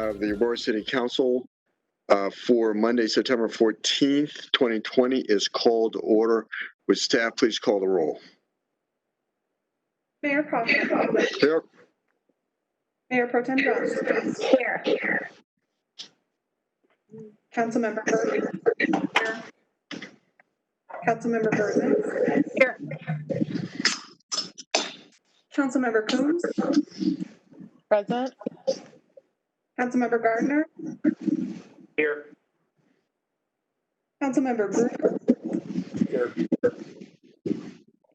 of the Aurora City Council for Monday, September 14th, 2020 is called to order. Would staff please call the roll? Mayor Kaufman. Here. Mayor Pro Tem Johnson. Here. Councilmember Bergen. Here. Councilmember Bergen. Here. Councilmember Coombs. Present. Councilmember Gardner. Here. Councilmember Gruber. Here.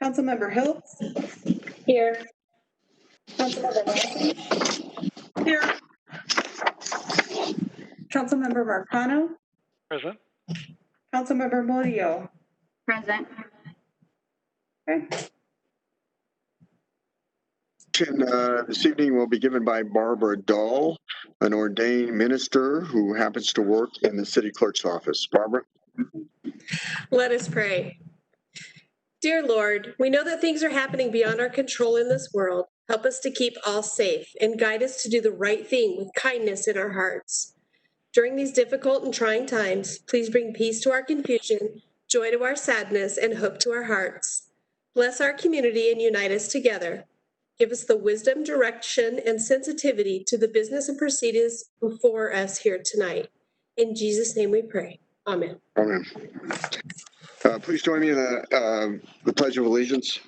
Councilmember Hiltz. Here. Councilmember Lawson. Here. Councilmember Marcano. Present. Councilmember Murillo. Present. Okay. This evening will be given by Barbara Dahl, an ordained minister who happens to work in the city clerk's office. Barbara? Let us pray. Dear Lord, we know that things are happening beyond our control in this world. Help us to keep all safe and guide us to do the right thing with kindness in our hearts. During these difficult and trying times, please bring peace to our confusion, joy to our sadness, and hope to our hearts. Bless our community and unite us together. Give us the wisdom, direction, and sensitivity to the business and proceedings before us here tonight. In Jesus' name we pray. Amen. Amen. Please join me in the Pledge of Allegiance.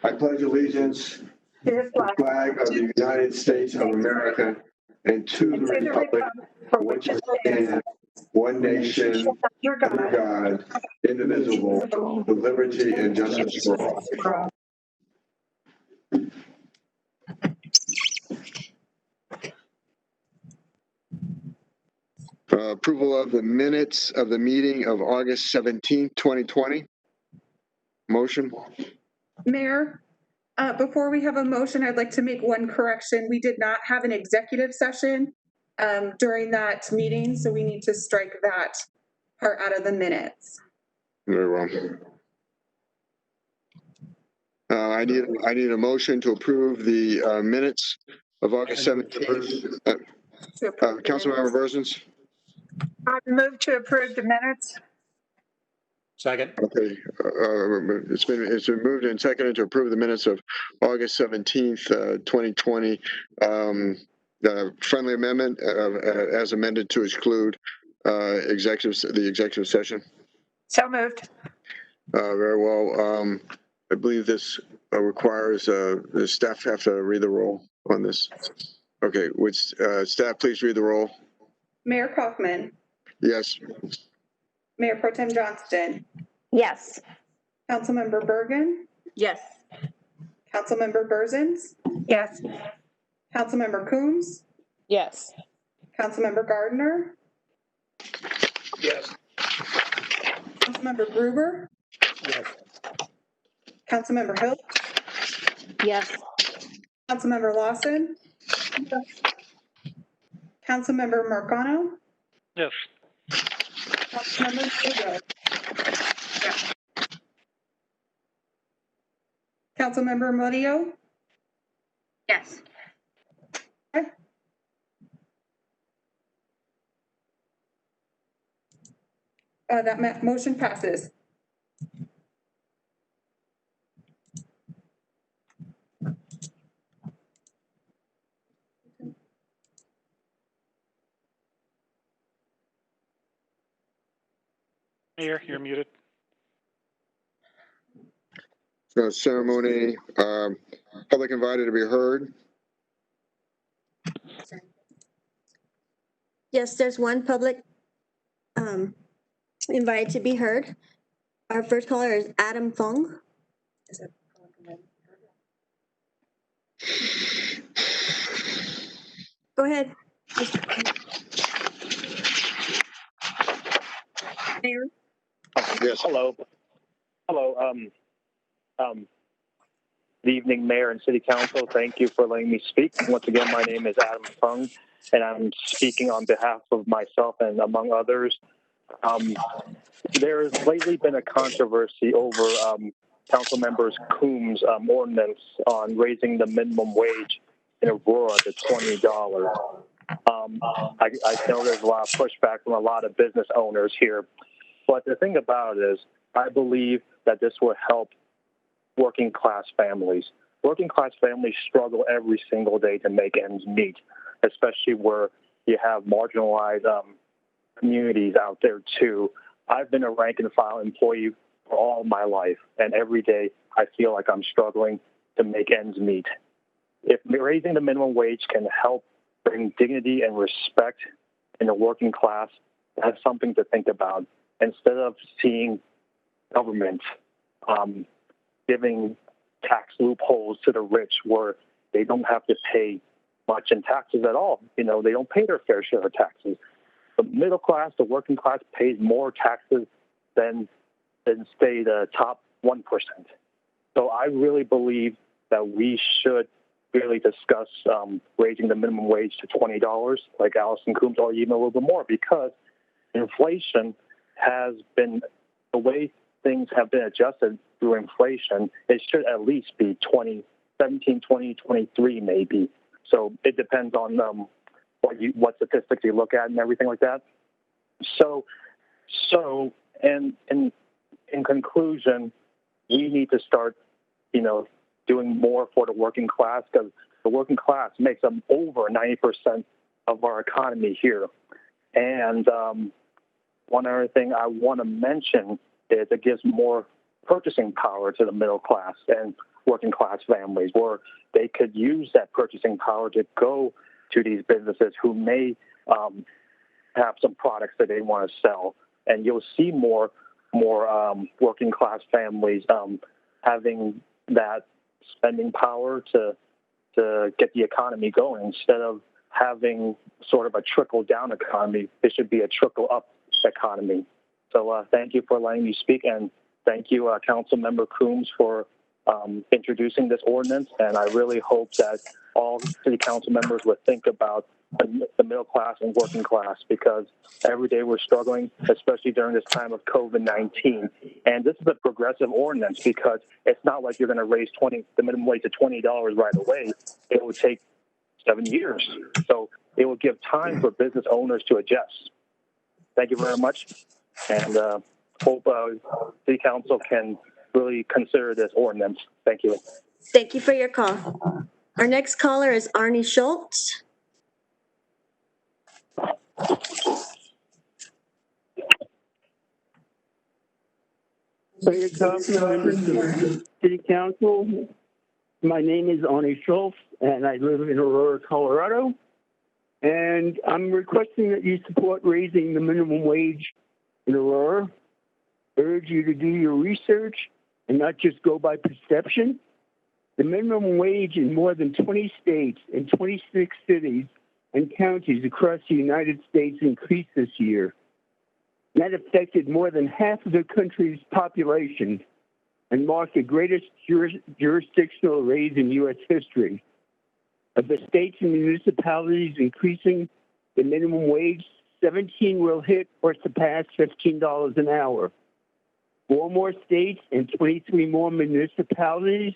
I pledge allegiance to the flag of the United States of America and to the republic for which it stands, one nation, under God, indivisible, with liberty and justice for all. Approval of the minutes of the meeting of August 17th, 2020. Motion. Mayor, before we have a motion, I'd like to make one correction. We did not have an executive session during that meeting, so we need to strike that part out of the minutes. Very well. I need a motion to approve the minutes of August 17th. Councilmember Berzins? I move to approve the minutes. Second. Okay, it's been moved and seconded to approve the minutes of August 17th, 2020. The friendly amendment as amended to exclude the executive session. So moved. Very well. I believe this requires the staff have to read the roll on this. Okay, would staff please read the roll? Mayor Kaufman. Yes. Mayor Pro Tem Johnston. Yes. Councilmember Bergen. Yes. Councilmember Berzins. Yes. Councilmember Coombs. Yes. Councilmember Gardner. Yes. Councilmember Gruber. Yes. Councilmember Hilt. Yes. Councilmember Lawson. Councilmember Marcano. Yes. Councilmember Murillo. Councilmember Murillo. Yes. Okay. That motion passes. Mayor, you're muted. Ceremony, public invited to be heard. Yes, there's one public invited to be heard. Our first caller is Adam Fong. Go ahead. Mayor? Yes. Hello. Good evening, Mayor and City Council. Thank you for letting me speak. Once again, my name is Adam Fung, and I'm speaking on behalf of myself and among others. There has lately been a controversy over Council members Coombs' ordinance on raising the minimum wage in Aurora to $20. I know there's a lot of pushback from a lot of business owners here, but the thing about it is I believe that this will help working class families. Working class families struggle every single day to make ends meet, especially where you have marginalized communities out there too. I've been a rank and file employee for all my life, and every day I feel like I'm struggling to make ends meet. If raising the minimum wage can help bring dignity and respect in the working class, that's something to think about. Instead of seeing government giving tax loopholes to the rich where they don't have to pay much in taxes at all. They don't pay their fair share of taxes. The middle class, the working class pays more taxes than say the top 1%. So I really believe that we should really discuss raising the minimum wage to $20, like Allison Coombs, or even a little bit more, because inflation has been, the way things have been adjusted through inflation, it should at least be 17, 20, 23 maybe. So it depends on what statistics you look at and everything like that. So in conclusion, we need to start, doing more for the working class, because the working class makes up over 90% of our economy here. And one other thing I want to mention is it gives more purchasing power to the middle class and working class families, where they could use that purchasing power to go to these businesses who may have some products that they want to sell. And you'll see more working class families having that spending power to get the economy going. Instead of having sort of a trickle-down economy, it should be a trickle-up economy. So thank you for letting me speak, and thank you, Council Member Coombs, for introducing this ordinance. And I really hope that all city council members would think about the middle class and working class, because every day we're struggling, especially during this time of COVID-19. And this is a progressive ordinance, because it's not like you're going to raise the minimum wage to $20 right away. It will take 7 years. So it will give time for business owners to adjust. Thank you very much. And hope city council can really consider this ordinance. Thank you. Thank you for your call. Our next caller is Arnie Schultz. Mayor Coffey, members of the City Council. My name is Arnie Schultz, and I live in Aurora, Colorado. And I'm requesting that you support raising the minimum wage in Aurora. I urge you to do your research and not just go by perception. The minimum wage in more than 20 states and 26 cities and counties across the United States increased this year. That affected more than half of the country's population and marked the greatest jurisdictional raise in U.S. history. Of the states and municipalities increasing the minimum wage, 17 will hit or surpass $15 an hour. 4 more states and 23 more municipalities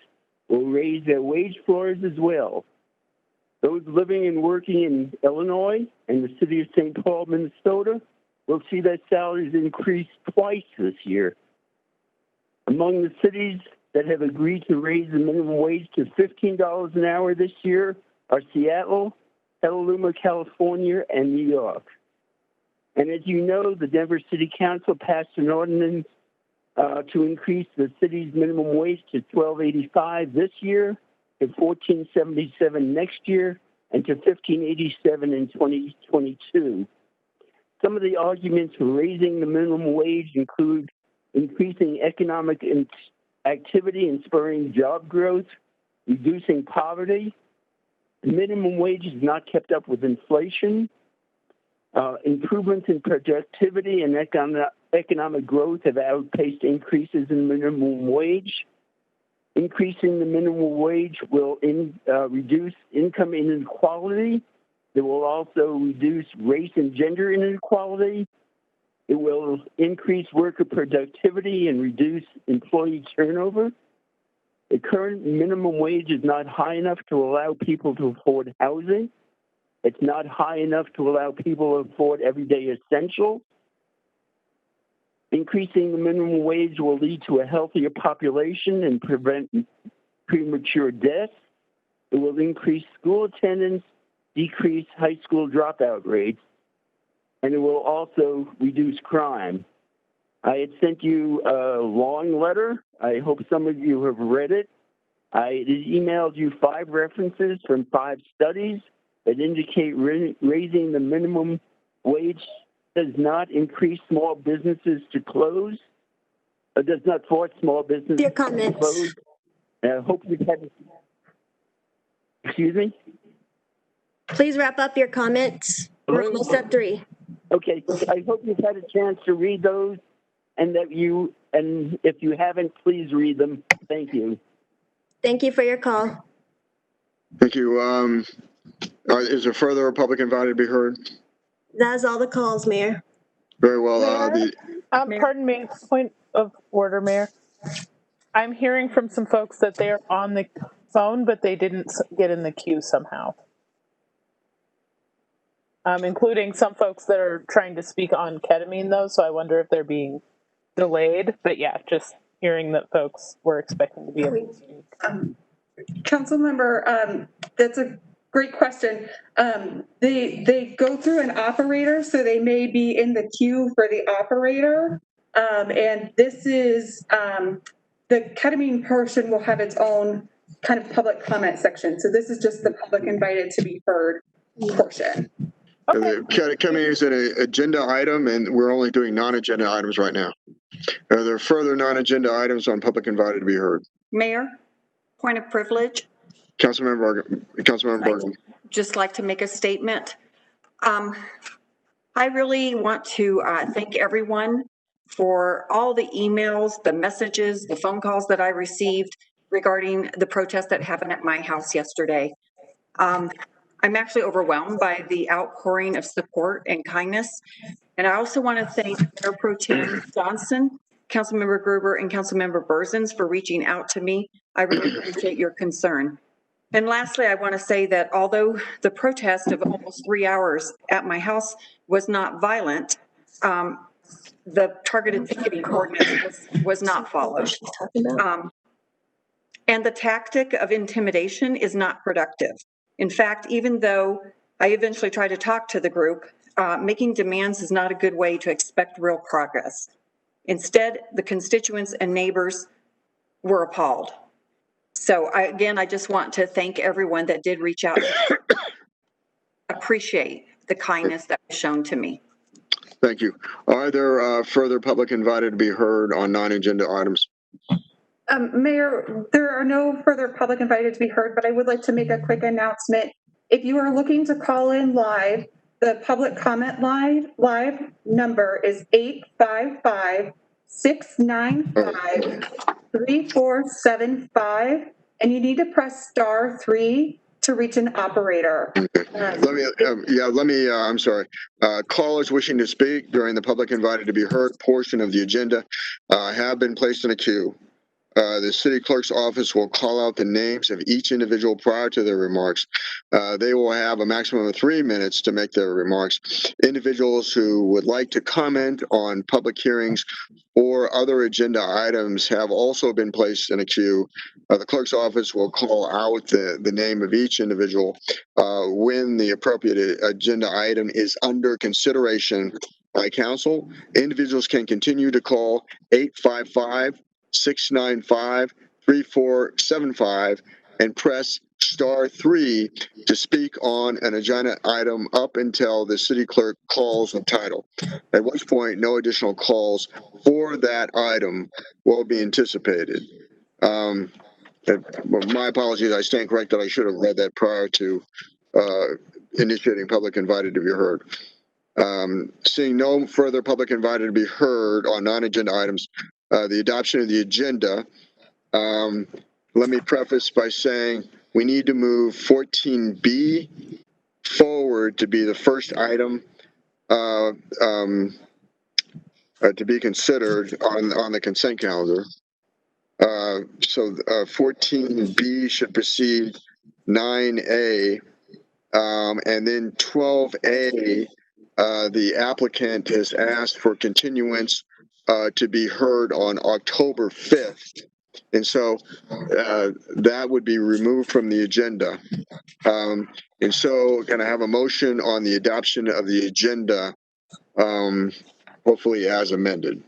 will raise their wage floors as well. Those living and working in Illinois and the city of St. Paul, Minnesota, will see their salaries increase twice this year. Among the cities that have agreed to raise the minimum wage to $15 an hour this year are Seattle, Petaluma, California, and New York. And as you know, the Denver City Council passed an ordinance to increase the city's minimum wage to $12.85 this year, to $14.77 next year, and to $15.87 in 2022. Some of the arguments for raising the minimum wage include increasing economic activity and spurring job growth, reducing poverty. The minimum wage has not kept up with inflation. Improvements in productivity and economic growth have outpaced increases in minimum wage. Increasing the minimum wage will reduce income inequality. It will also reduce race and gender inequality. It will increase worker productivity and reduce employee turnover. The current minimum wage is not high enough to allow people to afford housing. It's not high enough to allow people to afford everyday essentials. Increasing the minimum wage will lead to a healthier population and prevent premature death. It will increase school attendance, decrease high school dropout rates, and it will also reduce crime. I had sent you a long letter. I hope some of you have read it. I emailed you 5 references from 5 studies that indicate raising the minimum wage does not increase small businesses to close, or does not force small businesses Your to comments. close. I hope you've had, excuse me? Please wrap up your comments. We're Hello? almost at 3. Okay, I hope you've had a chance to read those, and if you haven't, please read them. Thank you. Thank you for your call. Thank you. Is there further public invited to be heard? That is all the calls, Mayor. Very well. Mayor? Pardon me, point of order, Mayor. I'm hearing from some folks that they're on the phone, but they didn't get in the queue somehow. Including some folks that are trying to speak on ketamine, though, so I wonder if they're being delayed. But yeah, just hearing that folks were expecting to be able to speak. Councilmember, that's a great question. They go through an operator, so they may be in the queue for the operator. And this is, the ketamine portion will have its own kind of public comment section. So this is just the public invited to be heard portion. The ketamine is an agenda item, and we're only doing non-agenda items right now. Are there further non-agenda items on public invited to be heard? Mayor, point of privilege. Councilmember Bergen. Just like to make a statement. I really want to thank everyone for all the emails, the messages, the phone calls that I received regarding the protest that happened at my house yesterday. I'm actually overwhelmed by the outpouring of support and kindness. And I also want to thank Mayor Pro Tem Johnson, Councilmember Gruber, and Councilmember Berzins for reaching out to me. I really appreciate your concern. And lastly, I want to say that although the protest of almost 3 hours at my house was not violent, the targeted picketing ordinance was not followed. And the tactic of intimidation is not productive. In fact, even though I eventually tried to talk to the group, making demands is not a good way to expect real progress. Instead, the constituents and neighbors were appalled. So again, I just want to thank everyone that did reach out. Appreciate the kindness that was shown to me. Thank you. Are there further public invited to be heard on non-agenda items? Mayor, there are no further public invited to be heard, but I would like to make a quick announcement. If you are looking to call in live, the public comment live number is 855-695-3475, and you need to press *3 to reach an operator. I'm sorry. Callers wishing to speak during the public invited to be heard portion of the agenda have been placed in a queue. The city clerk's office will call out the names of each individual prior to their remarks. They will have a maximum of 3 minutes to make their remarks. Individuals who would like to comment on public hearings or other agenda items have also been placed in a queue. The clerk's office will call out the name of each individual when the appropriate agenda item is under consideration by council. Individuals can continue to call 855-695-3475 and press *3 to speak on an agenda item up until the city clerk calls the title, at which point no additional calls for that item will be anticipated. My apologies, I stand corrected. I should have read that prior to initiating public invited to be heard. Seeing no further public invited to be heard on non-agenda items, the adoption of the agenda, let me preface by saying we need to move 14B forward to be the first item to be considered on the consent calendar. So 14B should precede 9A, and then 12A, the applicant has asked for continuance to be heard on October 5th. And so that would be removed from the agenda. And so can I have a motion on the adoption of the agenda, hopefully as amended?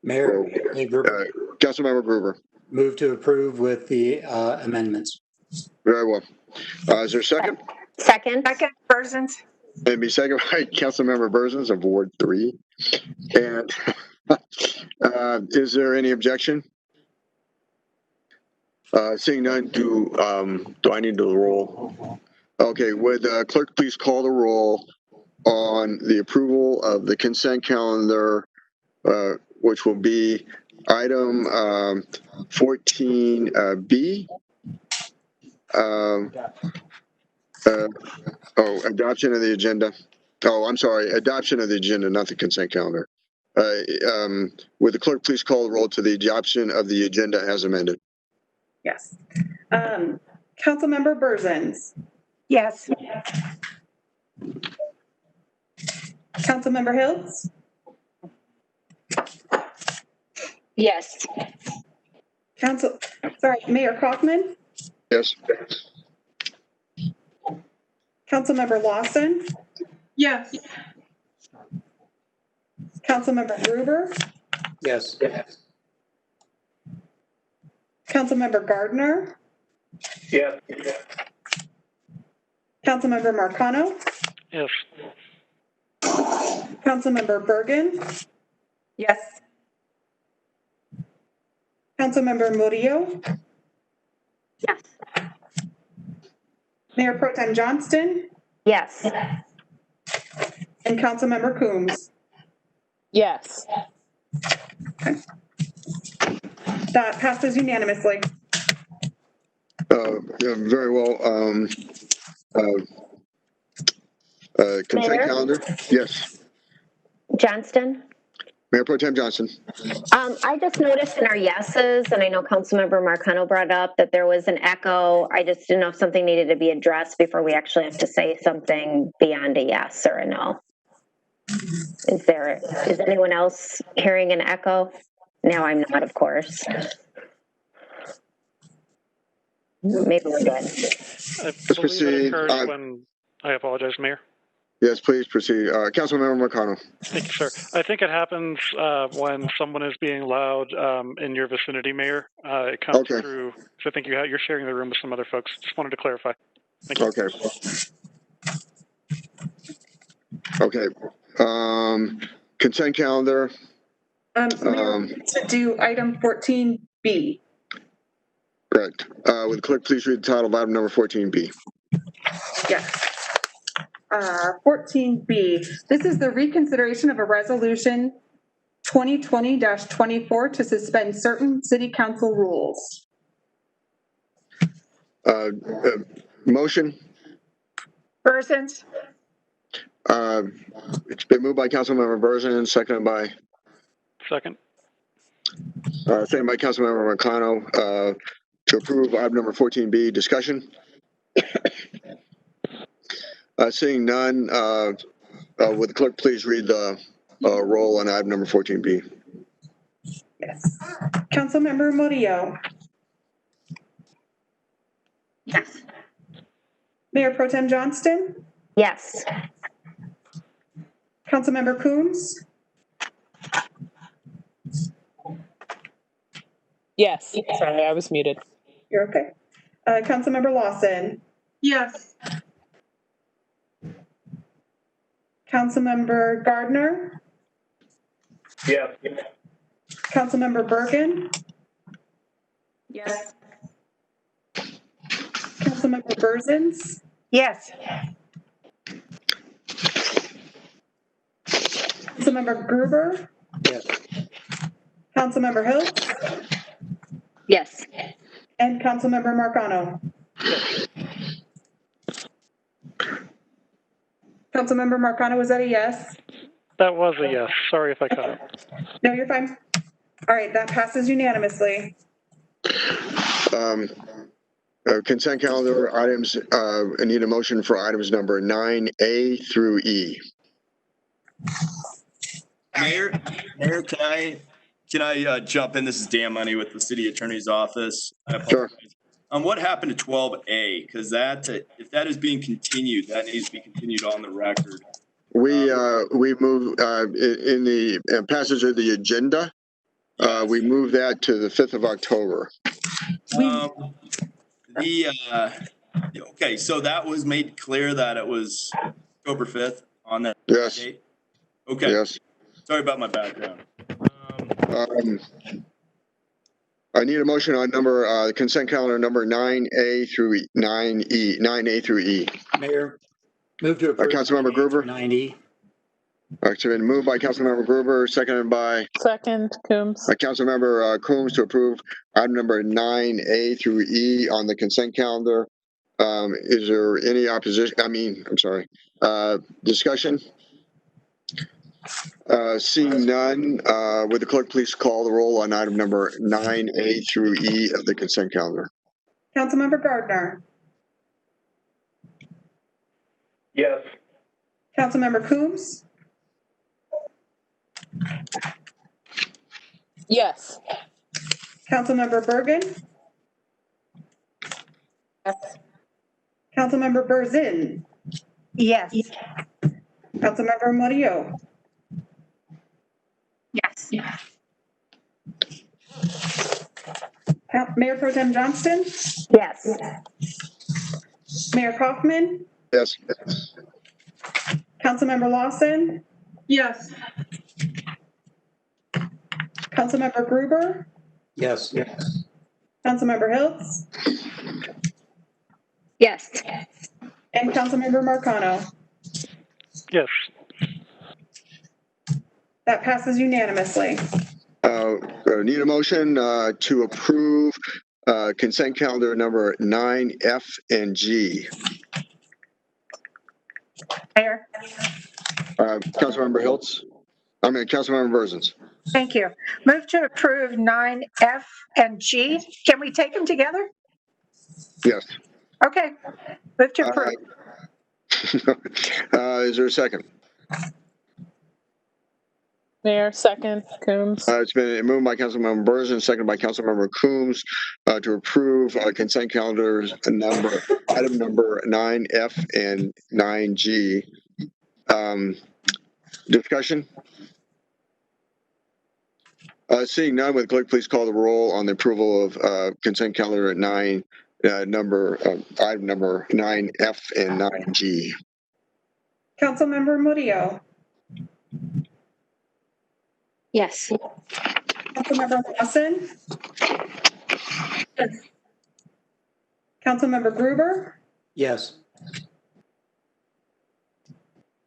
Mayor, hey, Gruber, Councilmember Gruber. move to approve with the amendments. Very well. Is there a second? Second. Second, Persons. And be second by Councilmember Berzins of Ward 3. And is there any objection? Seeing none, do I need to roll? Okay, would clerk please call the roll on the approval of the consent calendar, which will be item 14B. Adoption of the agenda. Oh, I'm sorry, adoption of the agenda, not the consent calendar. Would the clerk please call the roll to the adoption of the agenda as amended? Yes. Councilmember Berzins. Yes. Councilmember Hiltz. Yes. Mayor Kaufman. Yes. Councilmember Lawson. Yes. Councilmember Gruber. Yes. Councilmember Gardner. Yes. Councilmember Marcano. Yes. Councilmember Bergen. Yes. Councilmember Murillo. Yes. Mayor Pro Tem Johnston. Yes. And Councilmember Coombs. Yes. That passes unanimously. Very well. Consent Mayor? calendar? Yes. Johnston? Mayor Pro Tem Johnson. I just noticed in our yeses, and I know Councilmember Marcano brought up that there was an echo. I just didn't know if something needed to be addressed before we actually have to say something beyond a yes or a no. Is anyone else hearing an echo? No, I'm not, of course. Maybe we're good. I believe it occurred when I apologize, Mayor. Yes, please proceed. Councilmember McConnell. Thank you, sir. I think it happens when someone is being loud in your vicinity, Mayor. It comes through. So I think you're sharing the room with some other folks. Just wanted to clarify. Thank you. Okay. Consent calendar. To do item 14B. Correct. Would the clerk please read the title of item number 14B? Yes. 14B. This is the reconsideration of a resolution 2020-24 to suspend certain city council rules. Motion. Persons. It's been moved by Councilmember Berzin, seconded by. Second by Councilmember McConnell to approve item number 14B. Discussion. Seeing none, would the clerk please read the roll on item number 14B? Yes. Councilmember Murillo. Yes. Mayor Pro Tem Johnston. Yes. Councilmember Coombs. Yes. Sorry, I was muted. You're okay. Councilmember Lawson. Yes. Councilmember Gardner. Yes. Councilmember Bergen. Yes. Councilmember Berzins. Yes. Councilmember Gruber. Yes. Councilmember Hiltz. Yes. And Councilmember Marcano. Councilmember Marcano, was that a yes? That was a yes. Sorry if I cut it. No, you're fine. All right, that passes unanimously. Consent calendar items, I need a motion for items number 9A through E. Mayor, can I jump in? This is Dan Money with the City Attorney's Office. Sure. What happened to 12A? Because if that is being continued, that needs to be continued on the record. We move in the passage of the agenda. We move that to the 5th of October. Okay, so that was made clear that it was October 5th on that Yes. date? Okay. Yes. Sorry about my background. I need a motion on consent calendar number 9A through 9A through E. Mayor, move to approve. Councilmember Gruber. 9E. It's been moved by Councilmember Gruber, seconded by Coombs. Councilmember Coombs to approve item number 9A through E on the consent calendar. Is there any opposition? Discussion? Seeing none, would the clerk please call the roll on item number 9A through E of the consent calendar? Councilmember Gardner. Yes. Councilmember Coombs. Yes. Councilmember Bergen. Yes. Councilmember Berzin. Yes. Councilmember Murillo. Yes. Mayor Pro Tem Johnston. Yes. Mayor Kaufman. Yes. Councilmember Lawson. Yes. Councilmember Gruber. Yes. Councilmember Hiltz. Yes. And Councilmember Marcano. Yes. That passes unanimously. Need a motion to approve consent calendar number 9F and G. Mayor. Councilmember Councilmember Berzins. Thank you. Move to approve 9F and G. Can we take them together? Yes. Okay. Move to approve. Is there a second? Mayor, second. Coombs. It's been moved by Councilmember Berzin, seconded by Councilmember Coombs to approve consent calendars item number 9F and 9G. Discussion? Seeing none, would the clerk please call the roll on the approval of consent calendar at item number 9F and 9G? Councilmember Murillo. Yes. Councilmember Lawson. Councilmember Gruber. Yes.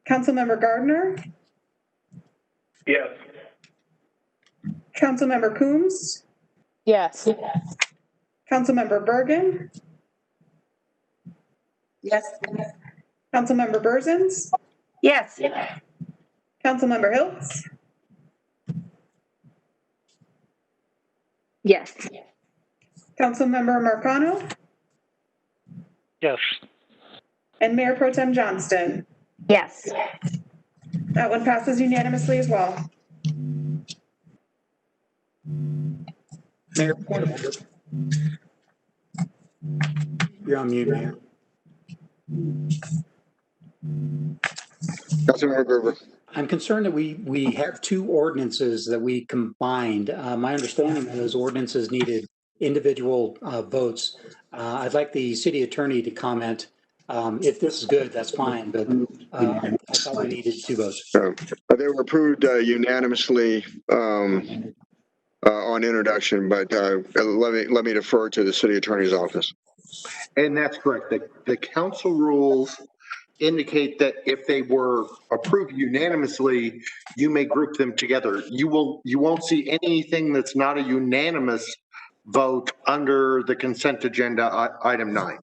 Councilmember Gardner. Yes. Councilmember Coombs. Yes. Councilmember Bergen. Yes. Councilmember Berzins. Yes. Councilmember Hiltz. Yes. Councilmember Marcano. Yes. And Mayor Pro Tem Johnston. Yes. That one passes unanimously as well. Mayor, point of order. You're on mute, Mayor. Councilmember Gruber. I'm concerned that we have two ordinances that we combined. My understanding is those ordinances needed individual votes. I'd like the city attorney to comment. If this is good, that's fine, but I thought we needed two votes. They were approved unanimously on introduction, but let me defer to the city attorney's office. And that's correct. The council rules indicate that if they were approved unanimously, you may group them together. You won't see anything that's not a unanimous vote under the consent agenda item 9.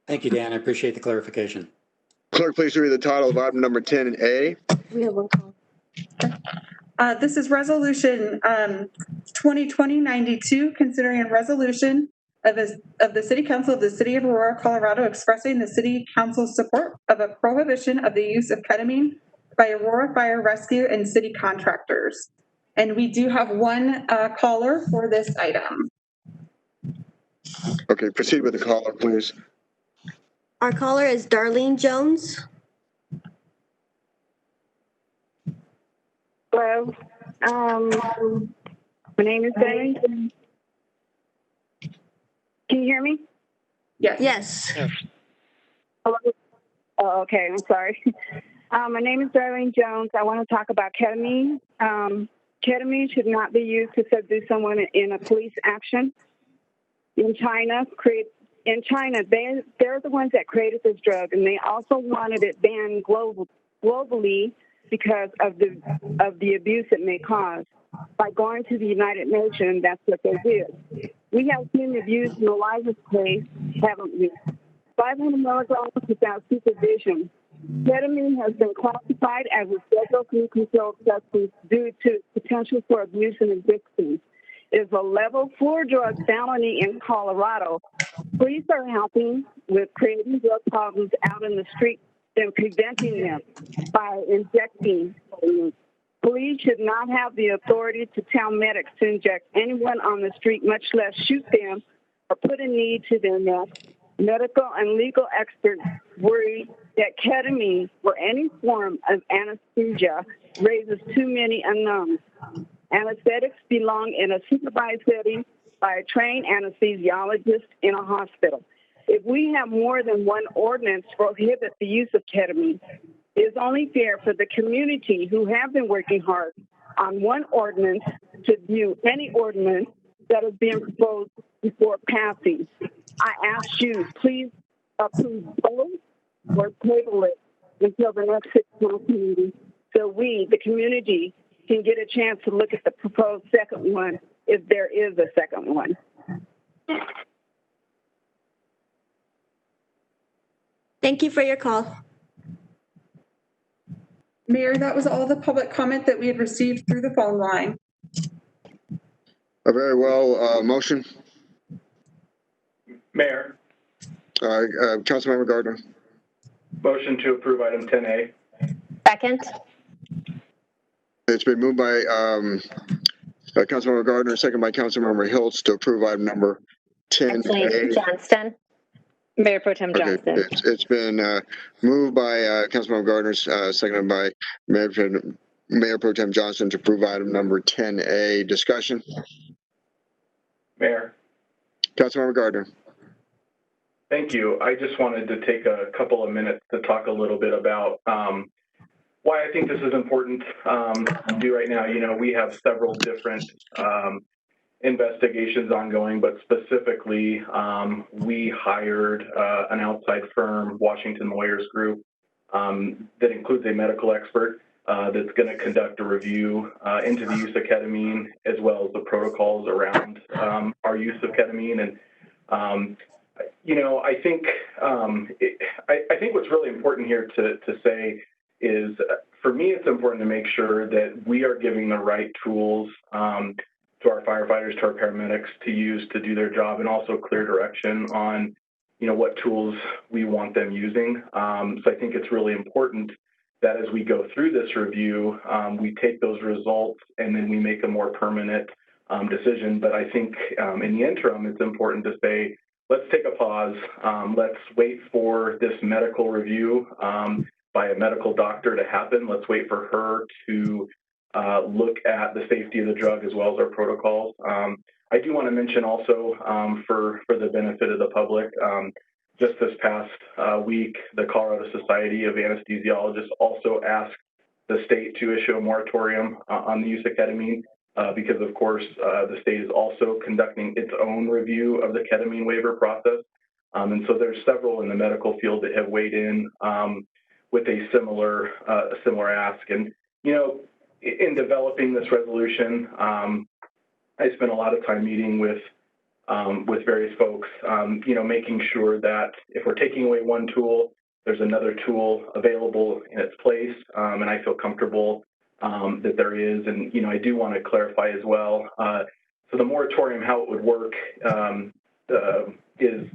Thank you, Dan. I appreciate the clarification. Clerk, please read the title of item number 10A. We have one call. This is resolution 2020-92, considering a resolution of the City Council of the City of Aurora, Colorado, expressing the City Council's support of a prohibition of the use of ketamine by Aurora Fire Rescue and city contractors. And we do have one caller for this item. Okay, proceed with the caller, please. Our caller is Darlene Jones. Hello. My name is Darlene. Can you hear me? Yes. Yes. Hello. Oh, okay. I'm sorry. My name is Darlene Jones. I want to talk about ketamine. Ketamine should not be used to subdue someone in a police action. In China, they're the ones that created this drug, and they also wanted it banned globally because of the abuse it may cause. By going to the United Nations, that's what they did. We have seen the abuse in Eliza's case, haven't we? 500 milligrams without supervision. Ketamine has been classified as a Schedule III controlled substance due to potential for abuse and addiction. It is a level 4 drug felony in Colorado. Police are helping with creating drug problems out in the street and preventing them by injecting. Police should not have the authority to tell medics to inject anyone on the street, much less shoot them or put a knee to their neck. Medical and legal experts worry that ketamine or any form of anesthesia raises too many unknowns. Anesthetics belong in a supervised setting by a trained anesthesiologist in a hospital. If we have more than one ordinance to prohibit the use of ketamine, it is only fair for the community who have been working hard on one ordinance to view any ordinance that is being proposed before passing. I ask you, please approve both or table it until the next 6-month meeting so we, the community, can get a chance to look at the proposed second one if there is a second one. Thank you for your call. Mayor, that was all the public comment that we had received through the phone line. Very well. Motion? Mayor. Councilmember Gardner. Motion to approve item 10A. Second. It's been moved by Councilmember Gardner, second by Councilmember Hiltz to approve item number 10A. Johnston. Mayor Pro Tem Johnson. Okay. It's been moved by Councilmember Gardner, seconded by Mayor Pro Tem Johnson to approve item number 10A. Discussion? Mayor. Councilmember Gardner. Thank you. I just wanted to take a couple of minutes to talk a little bit about why I think this is important to do right now. You know, we have several different investigations ongoing, but specifically, we hired an outside firm, Washington Lawyers Group, that includes a medical expert that's going to conduct a review into the use of ketamine, as well as the protocols around our use of ketamine. And you know, I think I think what's really important here to say is, for me, it's important to make sure that we are giving the right tools to our firefighters, to our paramedics to use to do their job, and also clear direction on, you know, what tools we want them using. So I think it's really important that as we go through this review, we take those results and then we make a more permanent decision. But I think in the interim, it's important to say, let's take a pause. Let's wait for this medical review by a medical doctor to happen. Let's wait for her to look at the safety of the drug as well as our protocols. I do want to mention also, for the benefit of the public, just this past week, the Colorado Society of Anesthesiologists also asked the state to issue a moratorium on the use of ketamine because, of course, the state is also conducting its own review of the ketamine waiver process. And so there's several in the medical field that have weighed in with a similar ask. And, you know, in developing this resolution, I spent a lot of time meeting with various folks, you know, making sure that if we're taking away one tool, there's another tool available in its place. And I feel comfortable that there is. And, you know, I do want to clarify as well. So the moratorium, how it would work is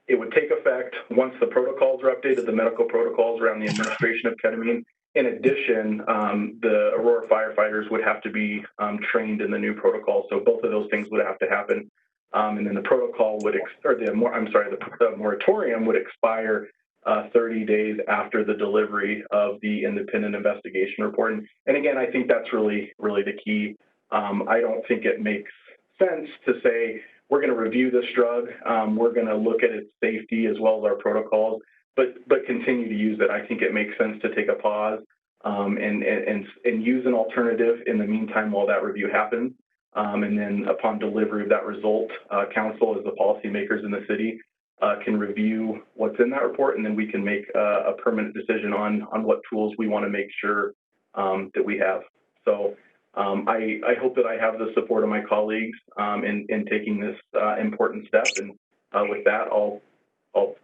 it would take effect once the protocols are updated, the medical protocols around the administration of ketamine. In addition, the Aurora firefighters would have to be trained in the new protocol. So both of those things would have to happen. And then the protocol would, the moratorium would expire 30 days after the delivery of the independent investigation report. And again, I think that's really the key. I don't think it makes sense to say, we're going to review this drug, we're going to look at its safety as well as our protocols, but continue to use it. I think it makes sense to take a pause and use an alternative in the meantime while that review happens. And then upon delivery of that result, council as the policymakers in the city can review what's in that report, and then we can make a permanent decision on what tools we want to make sure that we have. So I hope that I have the support of my colleagues in taking this important step. And with that, I'll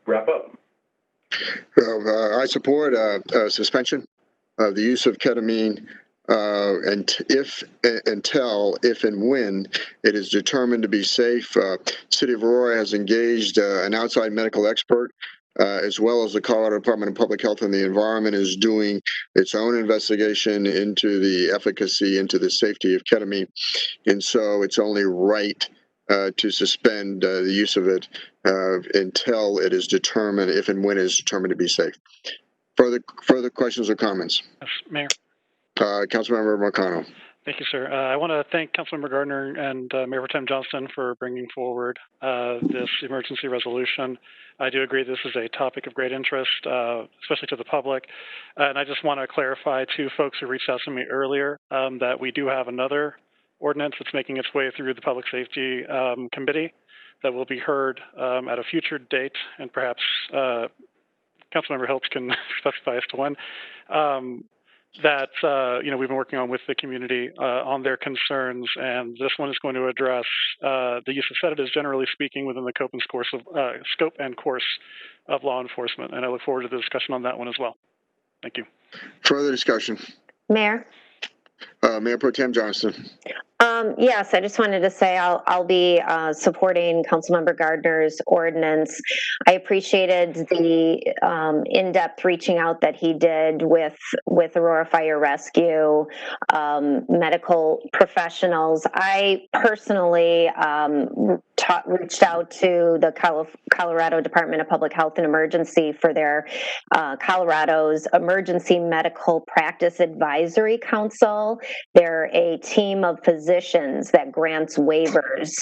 wrap up. I support suspension of the use of ketamine until if and when it is determined to be safe. City of Aurora has engaged an outside medical expert, as well as the Colorado Department of Public Health and the Environment is doing its own investigation into the efficacy, into the safety of ketamine. And so it's only right to suspend the use of it until it is determined, if and when it is determined to be safe. Further questions or comments? Yes, Mayor. Councilmember Marcano. Thank you, sir. I want to thank Councilmember Gardner and Mayor Pro Tem Johnston for bringing forward this emergency resolution. I do agree this is a topic of great interest, especially to the public. And I just want to clarify to folks who reached out to me earlier that we do have another ordinance that's making its way through the Public Safety Committee that will be heard at a future date, and perhaps Councilmember Hiltz can specify as to when. That we've been working on with the community on their concerns, and this one is going to address the use of sedatives, generally speaking, within the scope and course of law enforcement. And I look forward to the discussion on that one as well. Thank you. Further discussion. Mayor? Mayor Pro Tem Johnston. Yes, I just wanted to say I'll be supporting Councilmember Gardner's ordinance. I appreciated the in-depth reaching out that he did with Aurora Fire Rescue, medical professionals. I personally reached out to the Colorado Department of Public Health and Emergency for their Colorado's Emergency Medical Practice Advisory Council. They're a team of physicians that grants waivers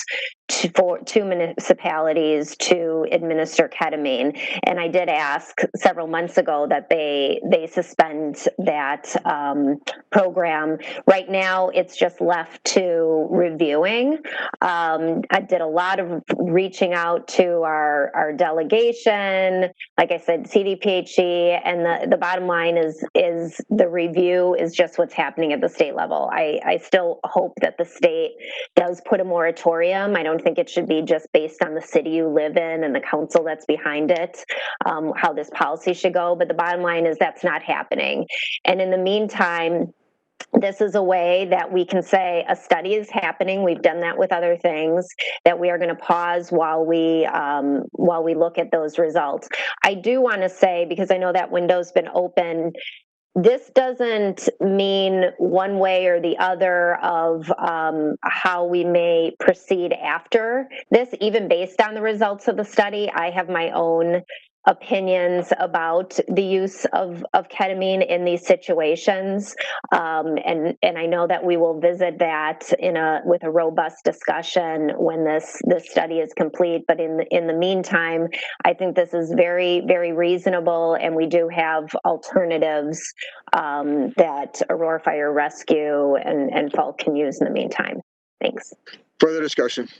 to municipalities to administer ketamine. And I did ask several months ago that they suspend that program. Right now, it's just left to reviewing. I did a lot of reaching out to our delegation, like I said, CDPHE, and the bottom line is the review is just what's happening at the state level. I still hope that the state does put a moratorium. I don't think it should be just based on the city you live in and the council that's behind it, how this policy should go. But the bottom line is that's not happening. And in the meantime, this is a way that we can say a study is happening. We've done that with other things, that we are going to pause while we look at those results. I do want to say, because I know that window's been open, this doesn't mean one way or the other of how we may proceed after this, even based on the results of the study. I have my own opinions about the use of ketamine in these situations, and I know that we will visit that with a robust discussion when this study is complete. But in the meantime, I think this is very, very reasonable, and we do have alternatives that Aurora Fire Rescue and folk can use in the meantime. Thanks. Further discussion.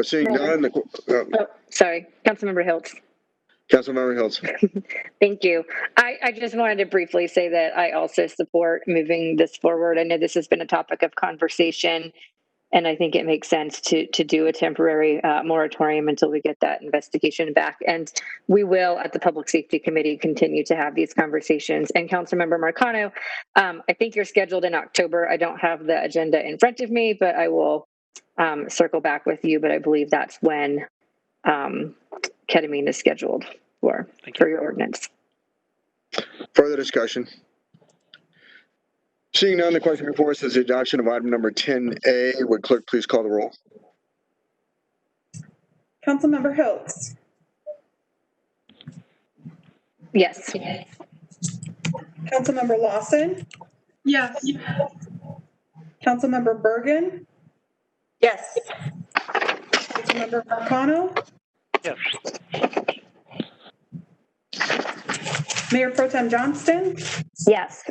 Seeing none. Sorry, Councilmember Hiltz. Councilmember Hiltz. Thank you. I just wanted to briefly say that I also support moving this forward. I know this has been a topic of conversation, And I think it makes sense to do a temporary moratorium until we get that investigation back. And we will, at the Public Safety Committee, continue to have these conversations. And Councilmember Marcano, I think you're scheduled in October. I don't have the agenda in front of me, but I will circle back with you. But I believe that's when ketamine is scheduled for your ordinance. Further discussion? Seeing none, the question before us is the adoption of item number 10A. Would clerk please call the roll? Councilmember Hiltz. Yes. Councilmember Lawson. Yes. Councilmember Bergen. Yes. Councilmember Marcano. Yes. Mayor Pro Tem Johnston. Yes.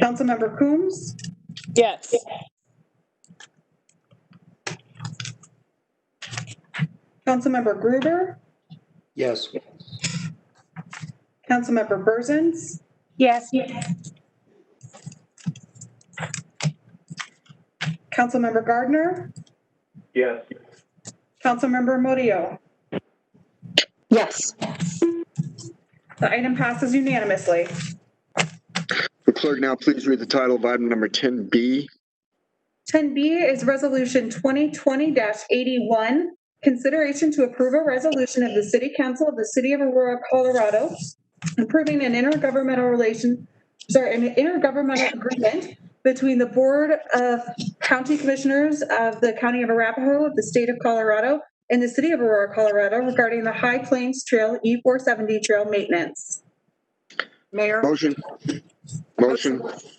Councilmember Coombs. Yes. Councilmember Gruber. Yes. Councilmember Berzins. Yes. Councilmember Gardner. Yes. Councilmember Murillo. Yes. The item passes unanimously. Would clerk now please read the title of item number 10B? 10B is Resolution 2020-81, consideration to approve a resolution of the City Council of the City of Aurora, Colorado, approving an intergovernmental agreement between the Board of County Commissioners of the County of Arapahoe of the State of Colorado and the City of Aurora, Colorado regarding the High Plains Trail E470 trail maintenance. Mayor, Motion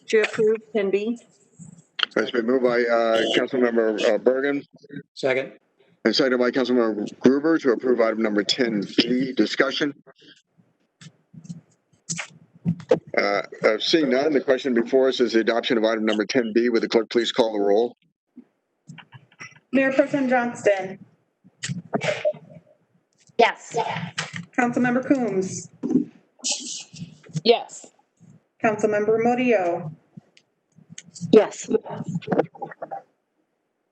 to approve 10B. has been moved by Councilmember Bergen Second. and seconded by Councilmember Gruber to approve item number 10B. Discussion? Seeing none, the question before us is the adoption of item number 10B. Would the clerk please call the roll? Mayor Pro Tem Johnston. Yes. Councilmember Coombs. Yes. Councilmember Murillo. Yes.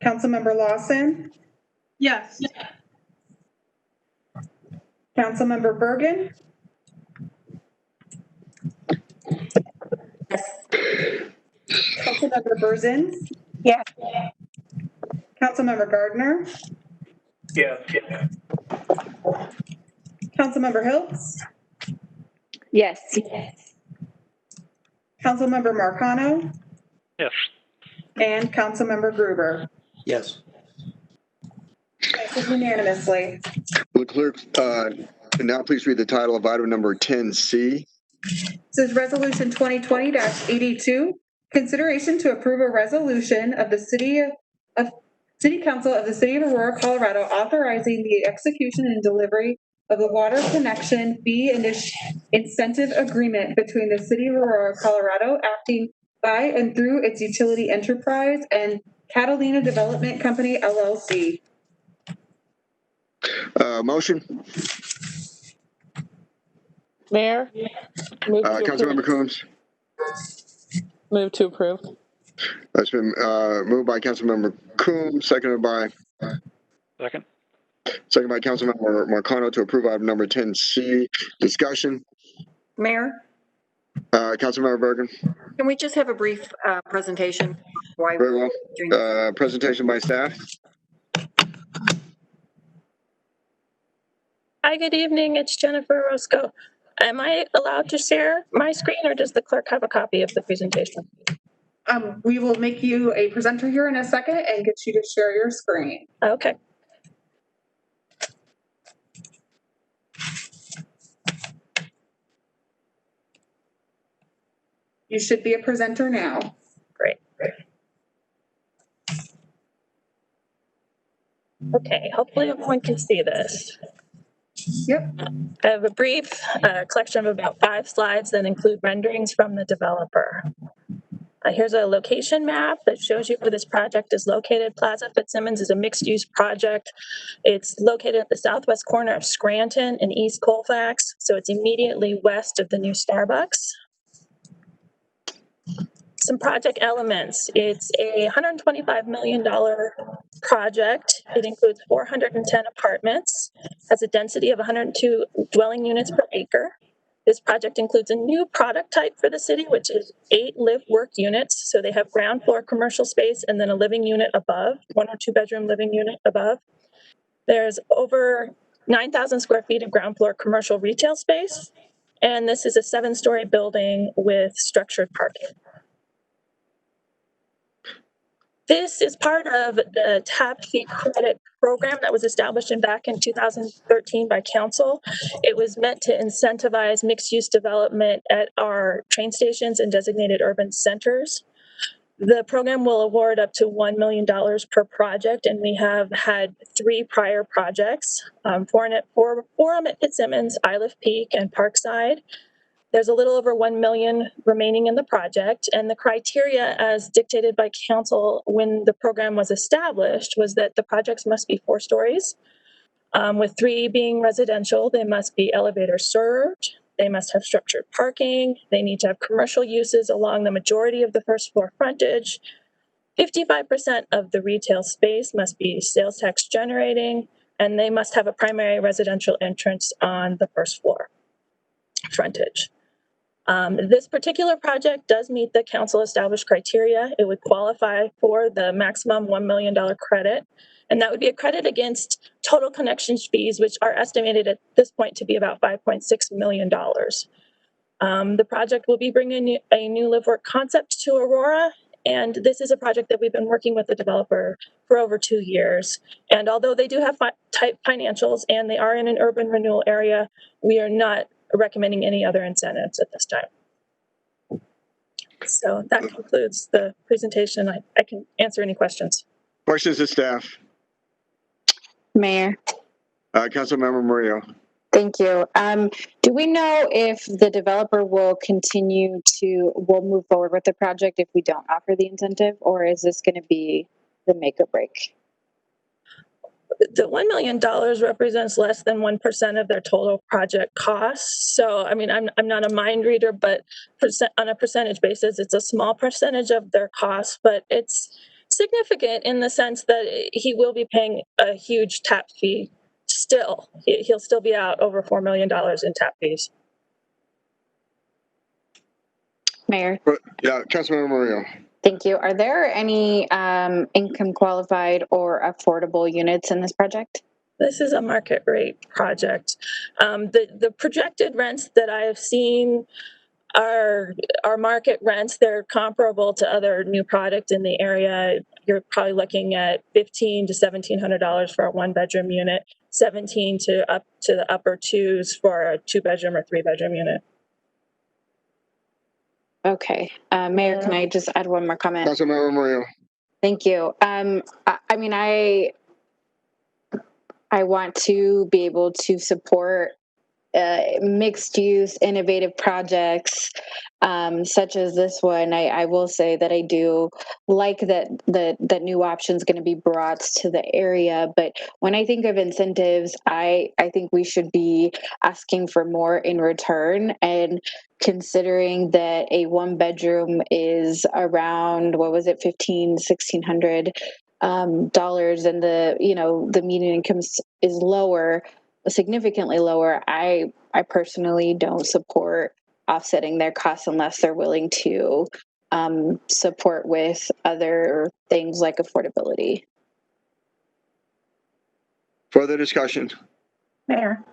Councilmember Lawson. Yes. Councilmember Bergen. Yes. Councilmember Berzins. Yes. Councilmember Gardner. Yes. Councilmember Hiltz. Yes. Councilmember Marcano. Yes. And Councilmember Gruber. Yes. Passes unanimously. Will the clerk now please read the title of item number 10C? This is Resolution 2020-82, consideration to approve a resolution of the City Council of the City of Aurora, Colorado, authorizing the execution and delivery of the water connection fee and incentive agreement between the City of Aurora, Colorado, acting by and through its utility enterprise and Catalina Development Company, LLC. Motion? Mayor? Move to Councilmember approve. Coombs? Move to approve. That's been moved by Councilmember Coombs, seconded by Second. Councilmember Marcano to approve item number 10C. Discussion? Mayor, Councilmember Bergen? can we just have a brief presentation? Why Very well. doing this? Presentation by staff. Hi, good evening. It's Jennifer Roscoe. Am I allowed to share my screen or does the clerk have a copy of the presentation? We will make you a presenter here in a second and get you to share your screen. Okay. You should be a presenter now. Great. Okay, hopefully everyone can see this. Yep. I have a brief collection of about 5 slides that include renderings from the developer. Here's a location map that shows you where this project is located. Plaza Fitzsimmons is a mixed-use project. It's located at the southwest corner of Scranton and East Colfax, so it's immediately west of the new Starbucks. some project elements. It's a $125 million project. It includes 410 apartments, has a density of 102 dwelling units per acre. This project includes a new product type for the city, which is 8 live-work units. So they have ground floor commercial space and then a living unit above, 1 or 2 bedroom living unit above. There's over 9,000 square feet of ground floor commercial retail space. And this is a 7-story building with structured parking. This is part of the TAP fee credit program that was established back in 2013 by council. It was meant to incentivize mixed-use development at our train stations and designated urban centers. The program will award up to $1 million per project, and we have had 3 prior projects, Forum at Fitzsimmons, Iliff Peak, and Parkside. There's a little over 1 million remaining in the project, and the criteria as dictated by council when the program was established was that the projects must be 4 stories, with 3 being residential. They must be elevator served. They must have structured parking. They need to have commercial uses along the majority of the first floor frontage. 55% of the retail space must be sales tax generating, and they must have a primary residential entrance on the first floor frontage. This particular project does meet the council established criteria. It would qualify for the maximum $1 million credit, and that would be a credit against total connection fees, which are estimated at this point to be about $5.6 million. The project will be bringing a new live work concept to Aurora, and this is a project that we've been working with the developer for over 2 years. And although they do have tight financials and they are in an urban renewal area, we are not recommending any other incentives at this time. So that concludes the presentation. I can answer any questions. Questions to staff? Mayor. Councilmember Murillo. Thank you. Do we know if the developer will move forward with the project if we don't offer the incentive, or is this going to be the make or break? The $1 million represents less than 1% of their total project costs. So, I mean, I'm not a mind reader, but on a percentage basis, it's a small percentage of their costs, but it's significant in the sense that he will be paying a huge TAP fee still. He'll still be out over $4 million in TAP fees. Mayor. Yeah, Councilmember Murillo. Thank you. Are there any income qualified or affordable units in this project? This is a market rate project. The projected rents that I have seen are market rents. They're comparable to other new product in the area. You're probably looking at $1,500 to $1,700 for a 1-bedroom unit, $1,700 to up to the upper 2s for a 2-bedroom or 3-bedroom unit. Okay. Mayor, can I just add one more comment? Councilmember Murillo. Thank you. I mean, I want to be able to support mixed-use, innovative projects such as this one. I will say that I do like that new options going to be brought to the area. But when I think of incentives, I think we should be asking for more in return. And considering that a 1-bedroom is around, what was it, $1,600 dollars, and the median income is lower, significantly lower, I personally don't support offsetting their costs unless they're willing to support with other things like affordability. Further discussion? Mayor.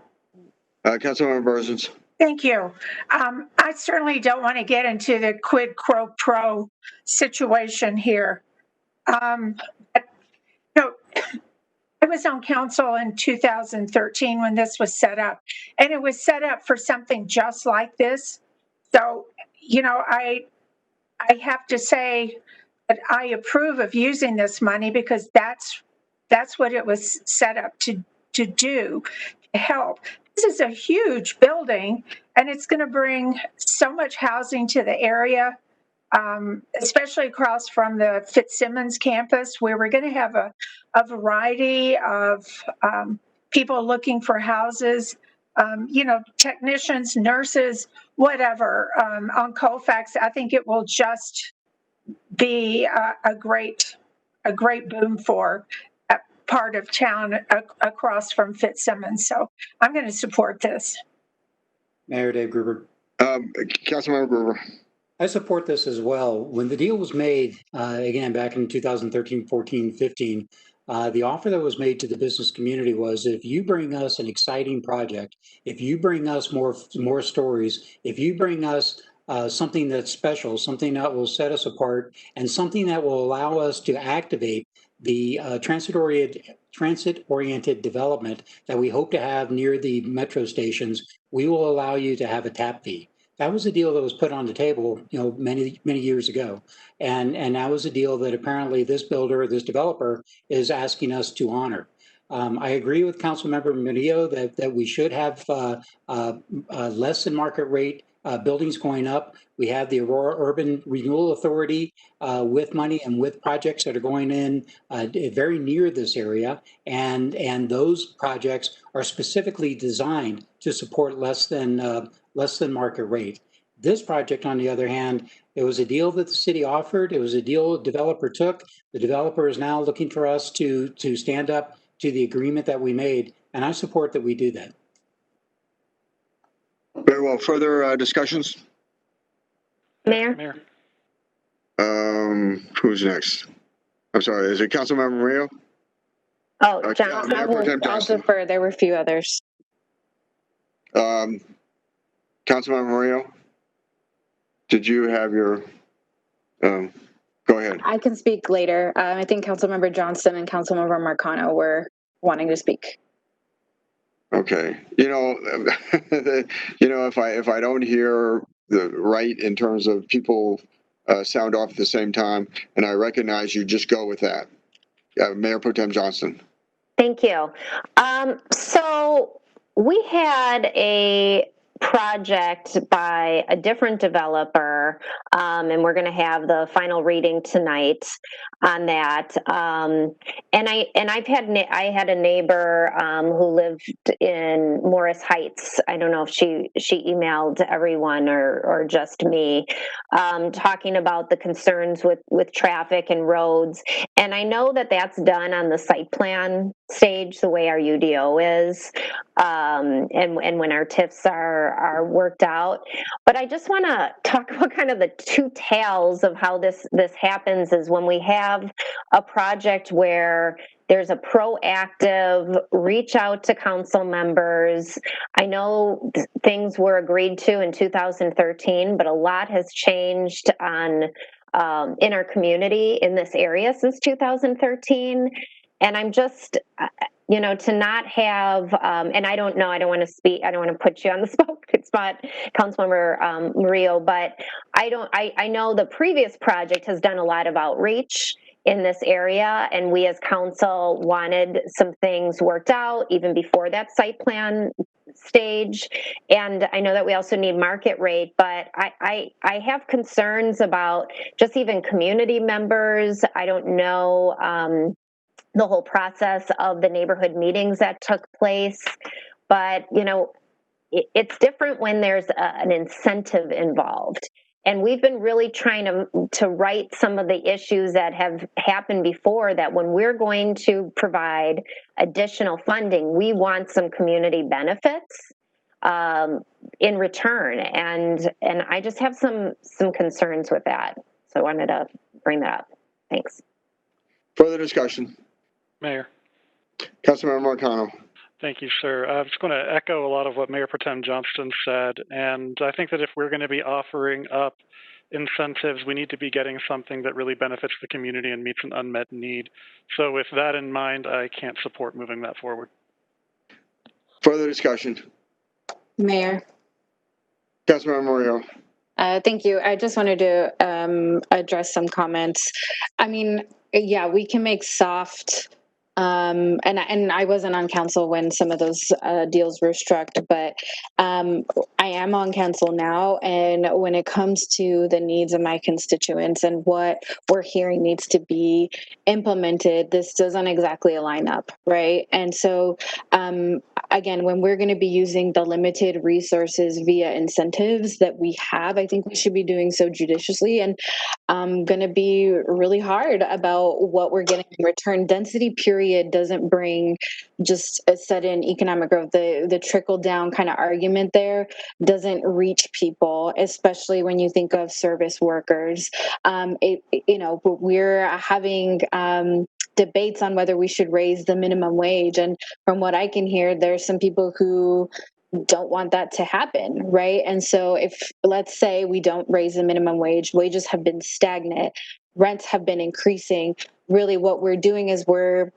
Councilmember Berzins. Thank you. I certainly don't want to get into the quid pro quo situation here. I was on council in 2013 when this was set up, and it was set up for something just like this. So, I have to say that I approve of using this money because that's what it was set up to do, to help. This is a huge building, and it's going to bring so much housing to the area. Especially across from the Fitzsimmons campus, where we're going to have a variety of people looking for houses, technicians, nurses, whatever. On Colfax, I think it will just be a great boom for a part of town across from Fitzsimmons. So I'm going to support this. Mayor Dave Gruber. Councilmember Gruber. I support this as well. When the deal was made, again, back in 2013, 14, 15, the offer that was made to the business community was, if you bring us an exciting project, if you bring us more stories, if you bring us something that's special, something that will set us apart, and something that will allow us to activate the transit-oriented development that we hope to have near the metro stations, we will allow you to have a tap fee. That was a deal that was put on the table, many years ago, and that was a deal that apparently this builder, this developer, is asking us to honor. I agree with Councilmember Murillo that we should have less than market rate buildings going up. We have the Aurora Urban Renewal Authority with money and with projects that are going in very near this area, and those projects are specifically designed to support less than market rate. This project, on the other hand, it was a deal that the city offered. It was a deal the developer took. The developer is now looking for us to stand up to the agreement that we made, and I support that we do that. Very well. Further discussions? Mayor? Who's next? I'm sorry, is it Councilmember Murillo? Oh, John. I'll defer. There were a few others. Councilmember Murillo, did you have your, go ahead. I can speak later. I think Councilmember Johnston and Councilmember Marcano were wanting to speak. Okay. If I don't hear the right in terms of people sound off at the same time, and I recognize you, just go with that. Mayor Pro Tem Johnston. Thank you. So we had a project by a different developer, and we're going to have the final reading tonight on that. I had a neighbor who lived in Morris Heights. I don't know if she emailed everyone or just me, talking about the concerns with traffic and roads. And I know that that's done on the site plan stage, the way our UDO is, and when our TIFs are worked out. But I just want to talk about kind of the two tales of how this happens is when we have a project where there's a proactive reach out to council members. I know things were agreed to in 2013, but a lot has changed in our community in this area since 2013. And I'm just, to not have, and I don't know, I don't want to speak, I don't want to put you on the spot, Councilmember Murillo, but I know the previous project has done a lot of outreach in this area, and we as council wanted some things worked out even before that site plan stage. And I know that we also need market rate, but I have concerns about just even community members. I don't know the whole process of the neighborhood meetings that took place, but it's different when there's an incentive involved. And we've been really trying to right some of the issues that have happened before, that when we're going to provide additional funding, we want some community benefits in return. And I just have some concerns with that. So I wanted to bring that up. Thanks. Further discussion? Mayor. Councilmember Marcano. Thank you, sir. I'm just going to echo a lot of what Mayor Pro Tem Johnston said, and I think that if we're going to be offering up incentives, we need to be getting something that really benefits the community and meets an unmet need. So with that in mind, I can't support moving that forward. Further discussion? Mayor. Councilmember Murillo. Thank you. I just wanted to address some comments. I mean, yeah, we can make soft, and I wasn't on council when some of those deals were struck, but I am on council now, and when it comes to the needs of my constituents and what we're hearing needs to be implemented, this doesn't exactly align up, right? And so again, when we're going to be using the limited resources via incentives that we have, I think we should be doing so judiciously. And I'm going to be really hard about what we're getting in return. Density, period, doesn't bring just a sudden economic growth. The trickle down kind of argument there doesn't reach people, especially when you think of service workers. We're having debates on whether we should raise the minimum wage. And from what I can hear, there's some people who don't want that to happen, right? And so if, let's say, we don't raise the minimum wage, wages have been stagnant, rents have been increasing, really what we're doing is we're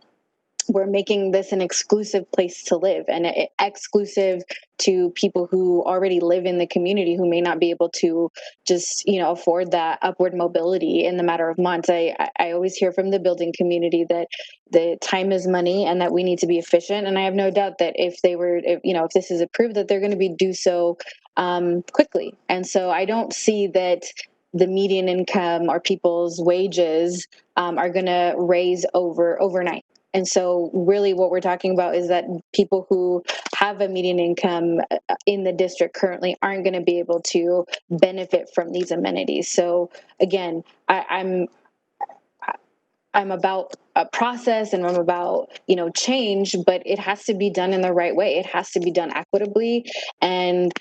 making this an exclusive place to live, and exclusive to people who already live in the community who may not be able to just, afford that upward mobility in the matter of months. I always hear from the building community that the time is money and that we need to be efficient. And I have no doubt that if this is approved, that they're going to do so quickly. And so I don't see that the median income or people's wages are going to raise overnight. And so really what we're talking about is that people who have a median income in the district currently aren't going to be able to benefit from these amenities. So again, I'm about a process and I'm about, change, but it has to be done in the right way. It has to be done equitably. And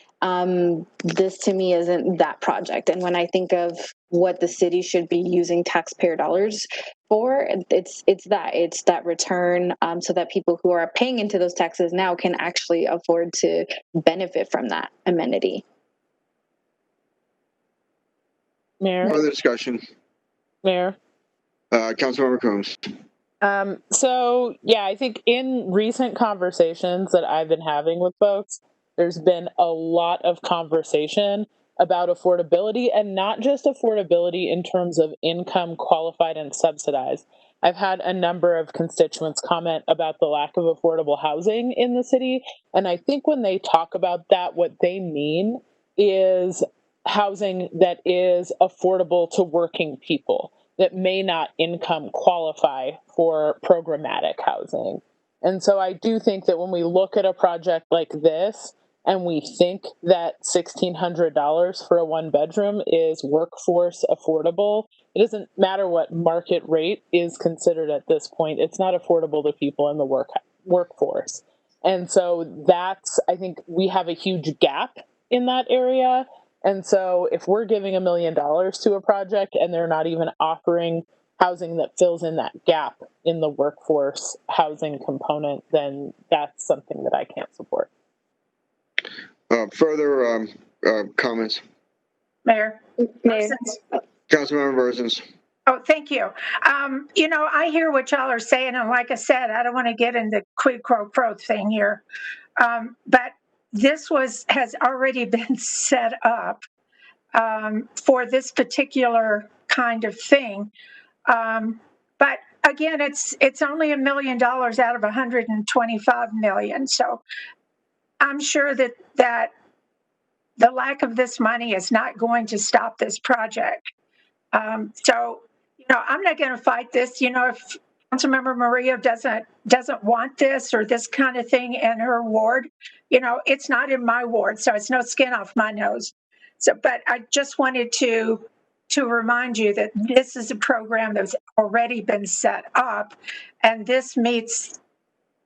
this to me isn't that project. And when I think of what the city should be using taxpayer dollars for, it's that return, so that people who are paying into those taxes now can actually afford to benefit from that amenity. Mayor? Further discussion. Mayor? Councilmember Coombs. So yeah, I think in recent conversations that I've been having with folks, there's been a lot of conversation about affordability, and not just affordability in terms of income, qualified and subsidized. I've had a number of constituents comment about the lack of affordable housing in the city. And I think when they talk about that, what they mean is housing that is affordable to working people, that may not income qualify for programmatic housing. And so I do think that when we look at a project like this and we think that $1,600 for a one bedroom is workforce affordable, it doesn't matter what market rate is considered at this point. It's not affordable to people in the workforce. And so I think we have a huge gap in that area. And so if we're giving $1 million to a project and they're not even offering housing that fills in that gap in the workforce housing component, then that's something that I can't support. Further comments? Mayor. Councilmember Bersons. Oh, thank you. I hear what y'all are saying, and like I said, I don't want to get into quid pro quo thing here, but this has already been set up for this particular kind of thing. But again, it's only $1 million out of 125 million. So I'm sure that the lack of this money is not going to stop this project. So I'm not going to fight this. If Councilmember Maria doesn't want this or this kind of thing in her ward, it's not in my ward, so it's no skin off my nose. So, but I just wanted to remind you that this is a program that's already been set up, and this meets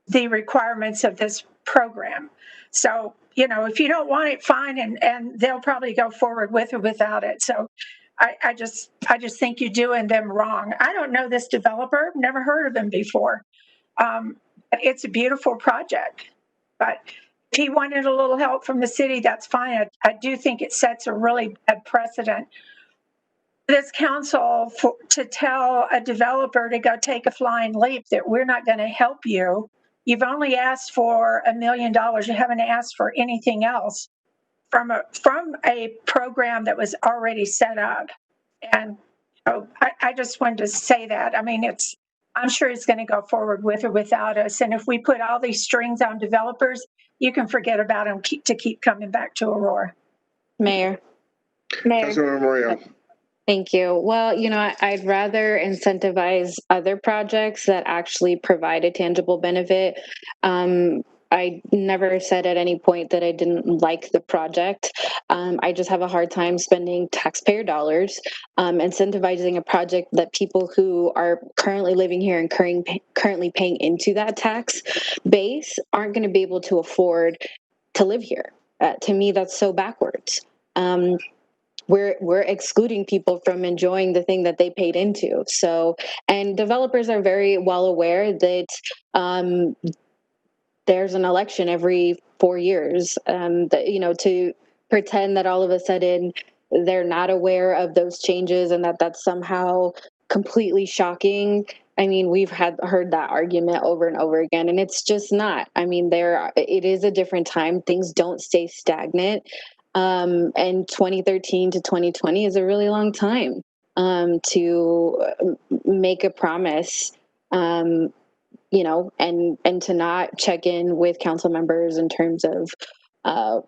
the requirements of this program. So, if you don't want it, fine, and they'll probably go forward with or without it. So I just think you're doing them wrong. I don't know this developer, never heard of him before. It's a beautiful project, but if he wanted a little help from the city, that's fine. I do think it sets a really bad precedent. This council to tell a developer to go take a flying leap that we're not going to help you. You've only asked for $1 million. You haven't asked for anything else from a program that was already set up. And I just wanted to say that. I mean, I'm sure it's going to go forward with or without us. And if we put all these strings on developers, you can forget about them to keep coming back to Aurora. Mayor. Councilmember Maria. Thank you. Well, I'd rather incentivize other projects that actually provide a tangible benefit. I never said at any point that I didn't like the project. I just have a hard time spending taxpayer dollars, incentivizing a project that people who are currently living here and currently paying into that tax base aren't going to be able to afford to live here. To me, that's so backwards. We're excluding people from enjoying the thing that they paid into. So, and developers are very well aware that there's an election every 4 years. That, you know, to pretend that all of a sudden they're not aware of those changes and that that's somehow completely shocking. I mean, we've heard that argument over and over again, and it's just not. I mean, it is a different time. Things don't stay stagnant. And 2013 to 2020 is a really long time to make a promise, you know, and to not check in with council members in terms of,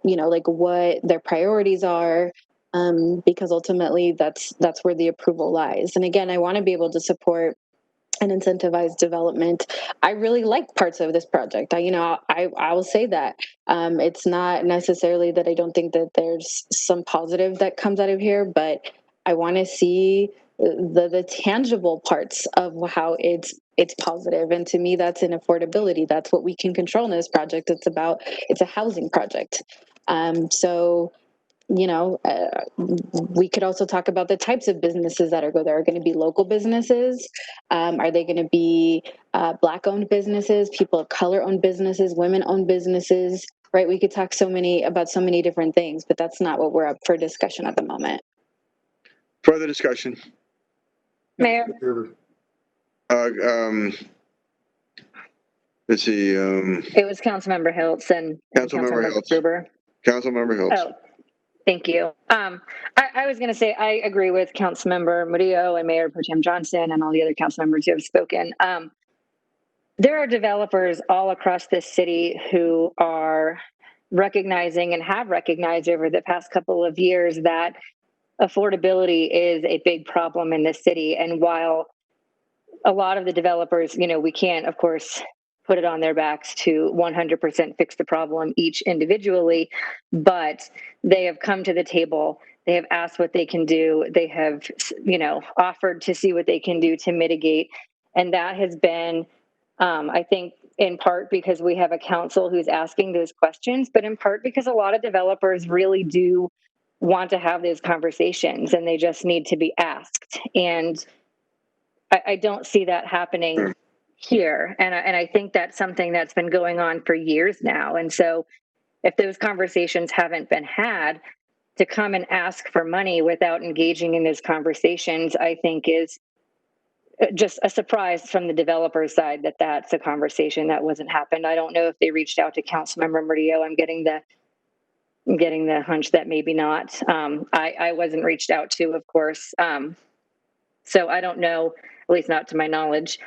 you know, like what their priorities are, because ultimately that's where the approval lies. And again, I want to be able to support and incentivize development. I really like parts of this project. I will say that. It's not necessarily that I don't think that there's some positive that comes out of here, but I want to see the tangible parts of how it's positive. And to me, that's in affordability. That's what we can control in this project. It's a housing project. So, you know, we could also talk about the types of businesses that are there. Are going to be local businesses? Are they going to be Black-owned businesses, people of color-owned businesses, women-owned businesses? Right? We could talk about so many different things, but that's not what we're up for discussion at the moment. Further discussion. Mayor. Let's see. It was Councilmember Hiltz and Councilmember Hiltz. Gruber. Councilmember Hiltz. Oh, thank you. I was going to say I agree with Councilmember Murillo and Mayor Pro Tem Johnson and all the other council members who have spoken. There are developers all across this city who are recognizing and have recognized over the past couple of years that affordability is a big problem in this city. And while a lot of the developers, you know, we can't, of course, put it on their backs to 100% fix the problem each individually, but they have come to the table. They have asked what they can do. They have, you know, offered to see what they can do to mitigate. And that has been, I think, in part because we have a council who's asking those questions, but in part because a lot of developers really do want to have those conversations and they just need to be asked. And I don't see that happening here. And I think that's something that's been going on for years now. And so if those conversations haven't been had, to come and ask for money without engaging in those conversations, I think is just a surprise from the developer side that that's a conversation that wasn't happened. I don't know if they reached out to Councilmember Murillo. I'm getting the hunch that maybe not. I wasn't reached out to, of course. So I don't know, at least not to my knowledge.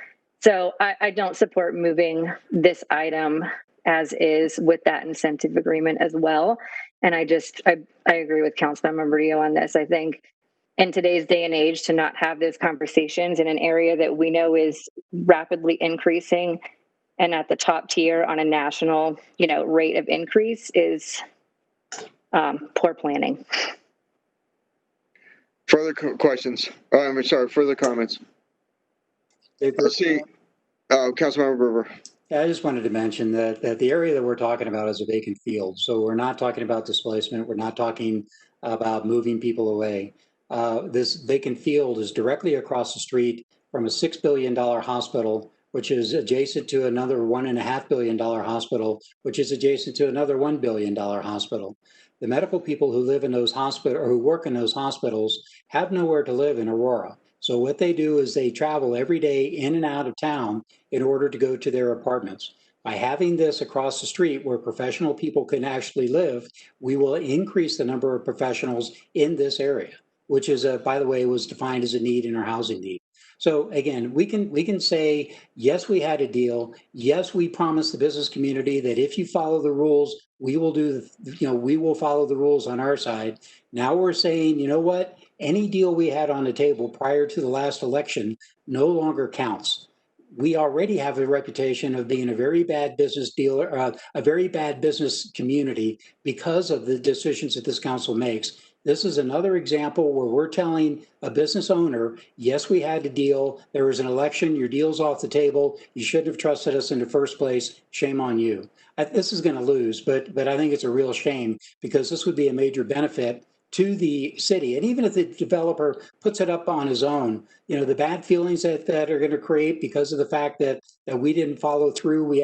So I don't support moving this item as is with that incentive agreement as well. And I agree with Councilmember Murillo on this. I think in today's day and age, to not have those conversations in an area that we know is rapidly increasing and at the top tier on a national, you know, rate of increase is poor planning. Further questions? I'm sorry, further comments? Let's see. Councilmember Gruber. Yeah, I just wanted to mention that the area that we're talking about is a vacant field. So we're not talking about displacement. We're not talking about moving people away. This vacant field is directly across the street from a $6 billion hospital, which is adjacent to another $1.5 billion hospital, which is adjacent to another $1 billion hospital. The medical people who live in those hospitals or who work in those hospitals have nowhere to live in Aurora. So what they do is they travel every day in and out of town in order to go to their apartments. By having this across the street where professional people can actually live, we will increase the number of professionals in this area, which is, by the way, was defined as a need in our housing need. So again, we can say, yes, we had a deal. Yes, we promised the business community that if you follow the rules, we will we will follow the rules on our side. Now we're saying, you know what? Any deal we had on the table prior to the last election no longer counts. we already have a reputation of being a very bad business dealer, a very bad business community because of the decisions that this council makes. This is another example where we're telling a business owner, yes, we had to deal. There was an election. Your deal's off the table. You shouldn't have trusted us in the first place. Shame on you. This is going to lose, but I think it's a real shame because this would be a major benefit to the city. And even if the developer puts it up on his own, you know, the bad feelings that are going to create because of the fact that we didn't follow through, we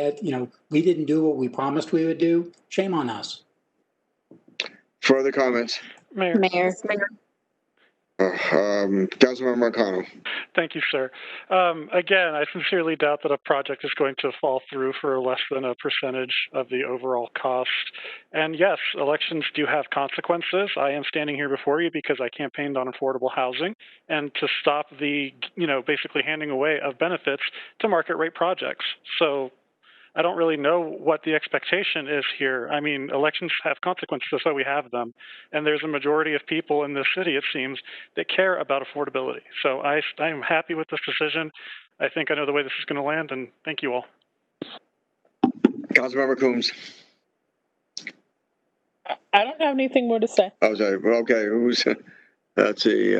didn't do what we promised we would do. Shame on us. Further comments? Mayor. Councilmember Marcano. Thank you, sir. Again, I sincerely doubt that a project is going to fall through for less than a percentage of the overall cost. And yes, elections do have consequences. I am standing here before you because I campaigned on affordable housing and to stop the, basically handing away of benefits to market rate projects. So I don't really know what the expectation is here. I mean, elections have consequences, that's why we have them. And there's a majority of people in this city, it seems, that care about affordability. So I am happy with this decision. I think I know the way this is going to land, and thank you all. Councilmember Coombs. I don't have anything more to say. Oh, sorry. Okay, let's see.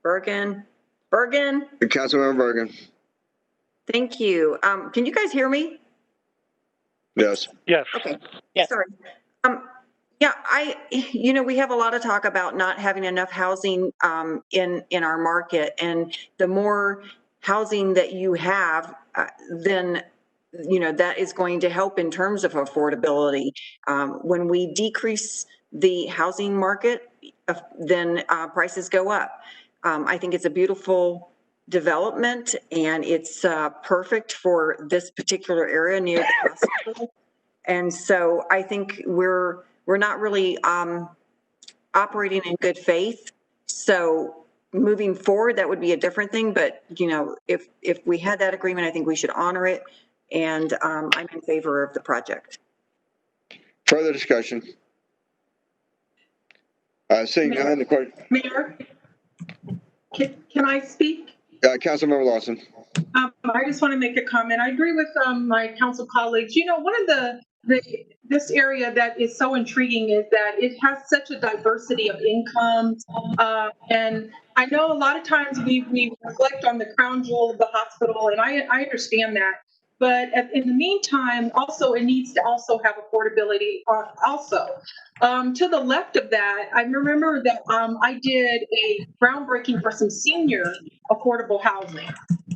Bergen. Councilmember Bergen. Thank you. Can you guys hear me? Yes. Yes. Okay. Yes. Sorry. Yeah, we have a lot of talk about not having enough housing in our market, and the more housing that you have, then that is going to help in terms of affordability. When we decrease the housing market, then prices go up. I think it's a beautiful development, and it's perfect for this particular area near the hospital. And so I think we're not really operating in good faith. So moving forward, that would be a different thing. But if we had that agreement, I think we should honor it. And I'm in favor of the project. Further discussion. Seeing none, the court. Mayor, can I speak? Councilmember Lawson. I just want to make a comment. I agree with my council colleagues. One of this area that is so intriguing is that it has such a diversity of incomes. And I know a lot of times we reflect on the crown jewel of the hospital, and I understand that. But in the meantime, also, it needs to also have affordability also. To the left of that, I remember that I did a groundbreaking for some senior affordable housing,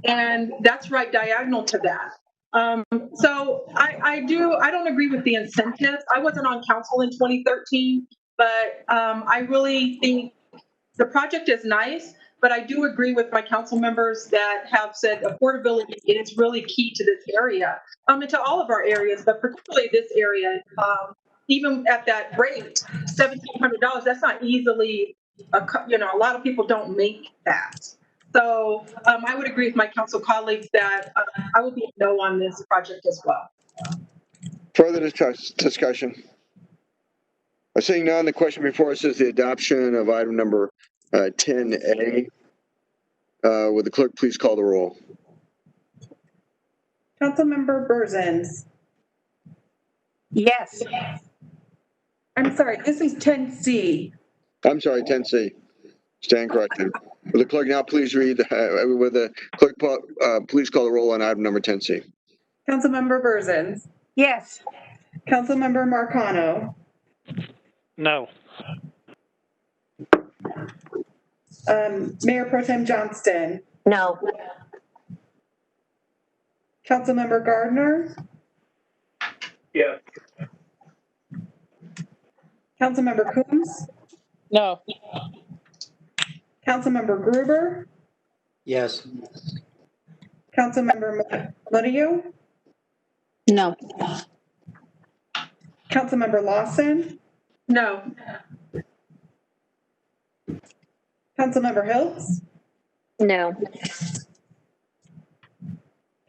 and that's right diagonal to that. So I don't agree with the incentives. I wasn't on council in 2013, but I really think the project is nice, but I do agree with my council members that have said affordability is really key to this area, and to all of our areas, but particularly this area. Even at that rate, $1,700, that's not easily, a lot of people don't make that. So I would agree with my council colleagues that I will be a no on this project as well. Further discussion. Seeing none, the question before us is the adoption of item number 10A. Would the clerk please call the roll? Councilmember Berzins. Yes. I'm sorry, this is 10C. I'm sorry, 10C. Stand corrected. Will the clerk now please read, with the clerk please call the roll on item number 10C. Councilmember Berzins. Yes. Councilmember Marcano. No. Mayor Pro Tem Johnston. No. Councilmember Gardner. Yes. Councilmember Coombs. No. Councilmember Gruber. Yes. Councilmember Murillo. No. Councilmember Lawson. No. Councilmember Hiltz. No.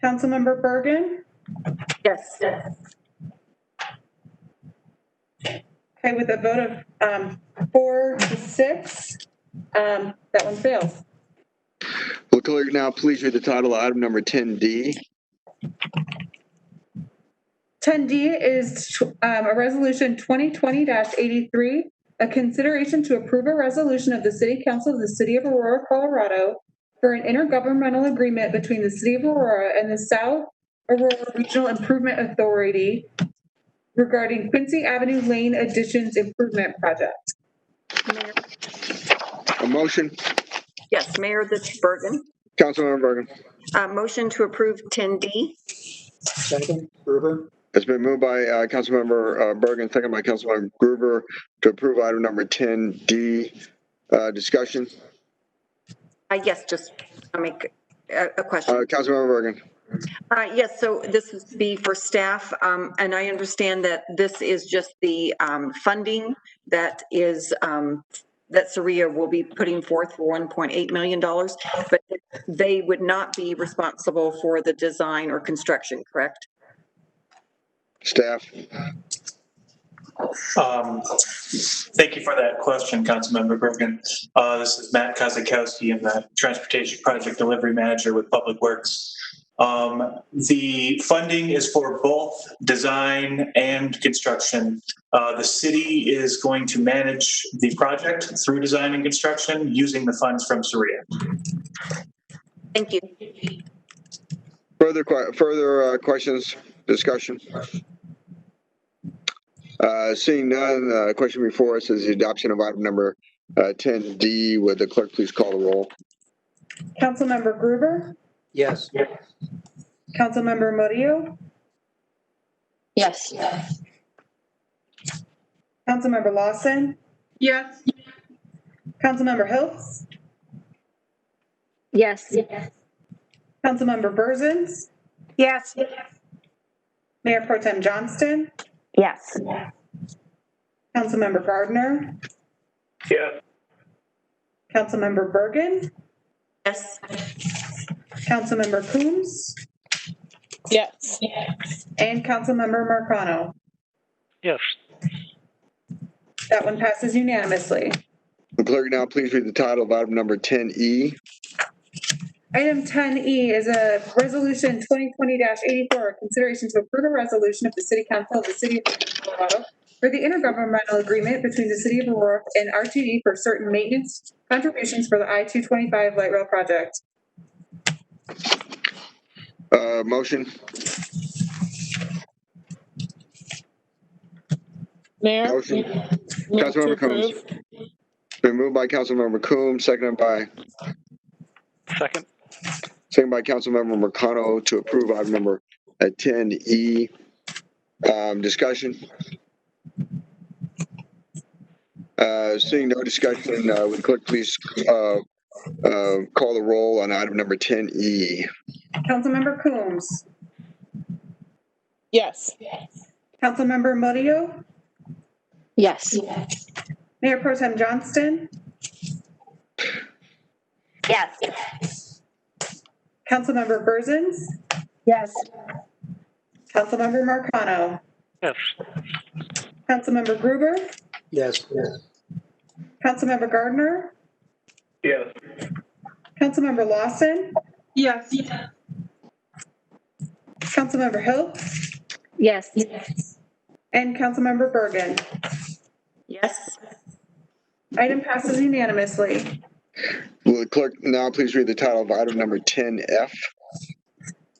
Councilmember Bergen. Yes. Okay, with a vote of 4 to 6, that one fails. Will clerk now please read the title of item number 10D? 10D is a resolution 2020-83, a consideration to approve a resolution of the City Council of the City of Aurora, Colorado for an intergovernmental agreement between the City of Aurora and the South Aurora Regional Improvement Authority regarding Quincy Avenue Lane Additions Improvement Project. Mayor. A motion? Yes, Mayor, this is Bergen. Councilmember Bergen. Motion to approve 10D. Second, Gruber. It's been moved by Councilmember Bergen, second by Councilmember Gruber to approve item number 10D. Discussion? Yes, just make a question. Councilmember Bergen. Yes, so this would be for staff, and I understand that this is just the funding that is that SREA will be putting forth for $1.8 million, but they would not be responsible for the design or construction, correct? Staff. Thank you for that question, Councilmember Bergen. This is Matt Kozakowski. I'm the Transportation Project Delivery Manager with Public Works. The funding is for both design and construction. The city is going to manage the project through design and construction using the funds from SREA. Thank you. Further questions, discussion? Seeing none, the question before us is the adoption of item number 10D. Would the clerk please call the roll? Councilmember Gruber? Yes. Councilmember Murillo? Yes. Councilmember Lawson? Yes. Councilmember Hiltz? Yes. Councilmember Berzins? Yes. Mayor Pro Tem Johnston? Yes. Councilmember Gardner? Yes. Councilmember Bergen? Yes. Councilmember Coombs? Yes. And Councilmember Marcano? Yes. That one passes unanimously. The clerk now please read the title of item number 10E. Item 10E is a resolution 2020-84, consideration to approve a resolution of the City Council of the City of Colorado for the intergovernmental agreement between the City of Aurora and RTD for certain maintenance contributions for the I-225 light rail project. Motion? Mayor? Motion. Move Councilmember Coombs. Been moved by Councilmember Coombs, seconded by? Second. Seconded by Councilmember Marcano to approve item number 10E. Discussion? Seeing no discussion, would the clerk please call the roll on item number 10E? Councilmember Coombs? Yes. Councilmember Murillo? Yes. Mayor Pro Tem Johnston? Yes. Councilmember Berzins? Yes. Councilmember Marcano? Yes. Councilmember Gruber? Yes. Councilmember Gardner? Yes. Councilmember Lawson? Yes. Councilmember Hill? Yes. And Councilmember Bergen? Yes. Item passes unanimously. Will the clerk now please read the title of item number 10F?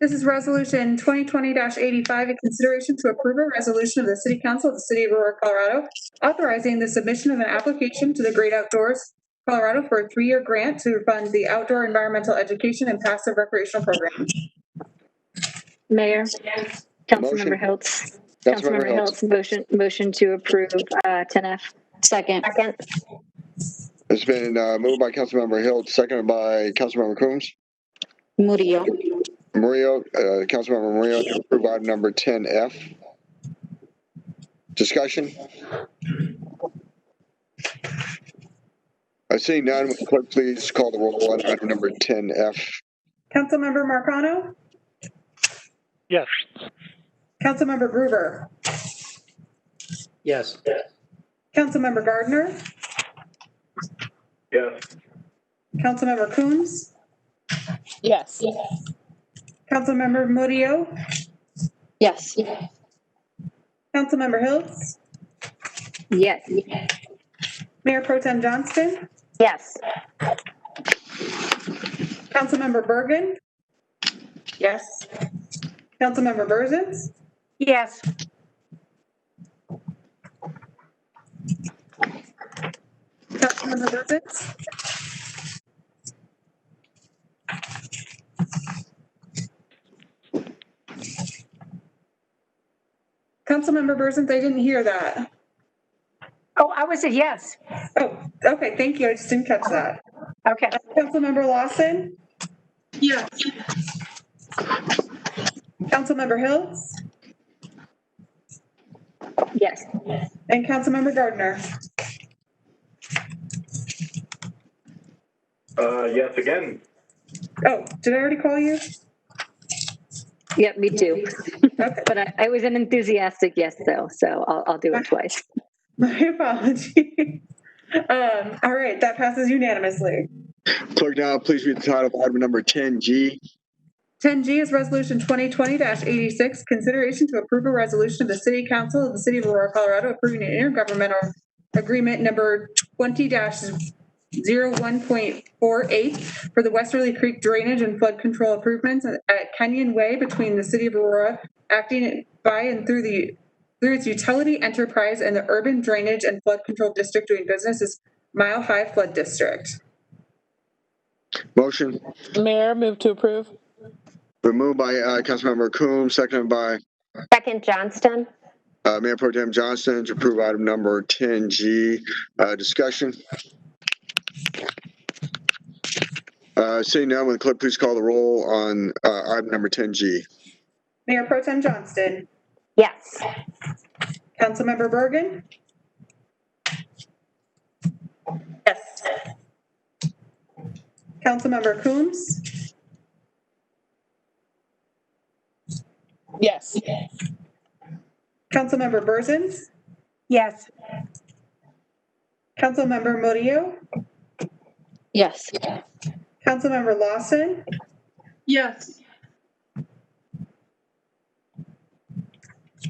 This is resolution 2020-85, a consideration to approve a resolution of the City Council of the City of Aurora, Colorado, authorizing the submission of an application to the Great Outdoors Colorado for a 3-year grant to fund the outdoor environmental education and passive recreational program. Mayor, Motion. Councilmember Hiltz. Councilmember Councilmember Hiltz, motion to approve 10F. Second. It's been moved by Councilmember Hill, seconded by Councilmember Coombs. Murillo. Councilmember Murillo to approve item number 10F. Discussion? Seeing none, will the clerk please call the roll on item number 10F? Councilmember Marcano? Yes. Councilmember Gruber? Yes. Councilmember Gardner? Yes. Councilmember Coombs? Yes. Councilmember Murillo, Yes. Councilmember Hills, Yes. Mayor Pro Tem Johnston, Yes. Councilmember Bergen, Yes. Councilmember Burzins, Yes. Councilmember Burzins, Councilmember Burzins, I didn't hear that. Oh, I was a yes. Oh, okay, thank you. I just didn't catch that. Okay. Councilmember Lawson, Yes. Councilmember Hills, Yes. and Councilmember Gardner. Yes, again. Oh, did I already call you? Yep, me too. Okay. But I was an enthusiastic yes, though, so I'll do it twice. My apologies. All right, that passes unanimously. Clerk, now please read the title of item number 10G. 10G is Resolution 2020-86, consideration to approve a resolution of the City Council of the City of Aurora, Colorado, approving an intergovernmental agreement number 20-01.48 for the Westerly Creek drainage and flood control improvements at Kenyon Way between the City of Aurora, acting by and through its utility enterprise and the Urban Drainage and Flood Control District doing business as Mile High Flood District. Motion. Mayor, move to approve. Been moved by Councilmember Coombs, seconded by Second Johnston. Mayor Pro Tem Johnston to approve item number 10G. Discussion. Seeing none, will the clerk please call the roll on item number 10G? Mayor Pro Tem Johnston, Yes. Councilmember Bergen, Yes. Councilmember Coombs, Yes. Councilmember Burzins, Yes. Councilmember Murillo, Yes. Councilmember Lawson, Yes.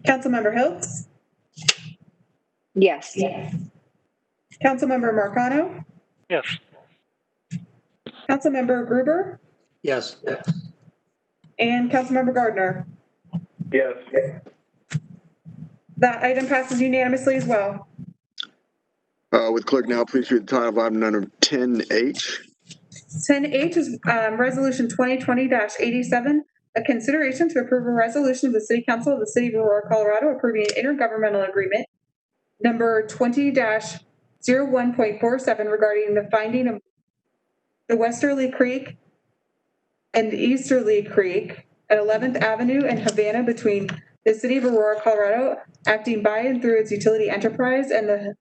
Councilmember Hiltz, Yes. Councilmember Marcano, Yes. Councilmember Gruber, Yes. and Councilmember Gardner. Yes. That item passes unanimously as well. With clerk now please read the title of item number 10H. 10H is Resolution 2020-87, a consideration to approve a resolution of the City Council of the City of Aurora, Colorado, approving an intergovernmental agreement number 20-01.47 regarding the finding of the Westerly Creek and Easterly Creek at 11th Avenue and Havana between the City of Aurora, Colorado, acting by and through its utility enterprise and the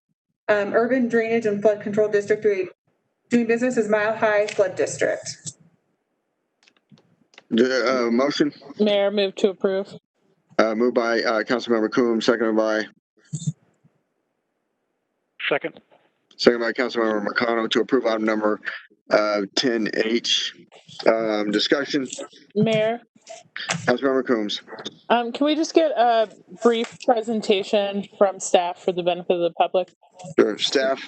Urban Drainage and Flood Control District doing business as Mile High Flood District. Motion. Mayor, move to approve. Moved by Councilmember Coombs, seconded by Second. Councilmember Marcano to approve item number 10H. Discussion. Mayor, Councilmember Coombs. can we just get a brief presentation from staff for the benefit of the public? Sure. Staff.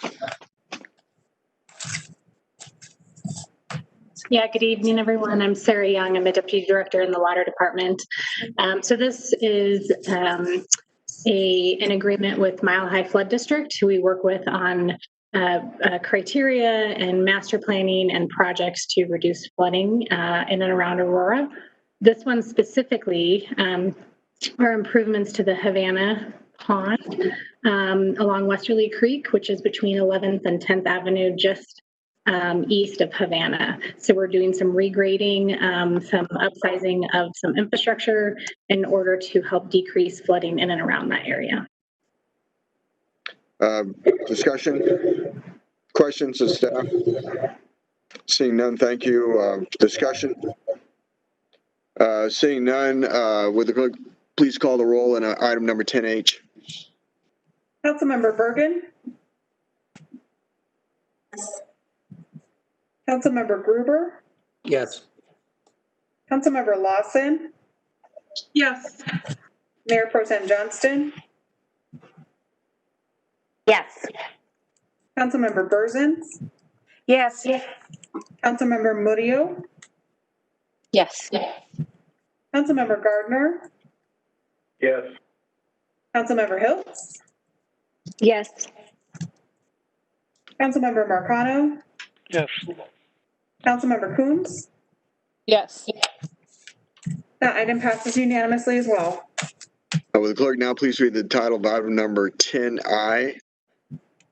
Yeah, good evening, everyone. I'm Sarah Young. I'm a deputy director in the water department. So this is an agreement with Mile High Flood District, who we work with on criteria and master planning and projects to reduce flooding in and around Aurora. This one specifically are improvements to the Havana Pond along Westerly Creek, which is between 11th and 10th Avenue, just east of Havana. So we're doing some regrading, some upsizing of some infrastructure in order to help decrease flooding in and around that area. Discussion. Questions of staff. Seeing none, thank you. Discussion. Seeing none, would the clerk please call the roll on item number 10H? Councilmember Bergen, Councilmember Gruber, Yes. Councilmember Lawson, Yes. Mayor Pro Tem Johnston, Yes. Councilmember Berzins, Yes. Councilmember Murillo, Yes. Councilmember Gardner, Yes. Councilmember Hiltz, Yes. Councilmember Marcano, Yes. Councilmember Coombs. Yes. That item passes unanimously as well. Will the clerk now please read the title of item number 10I?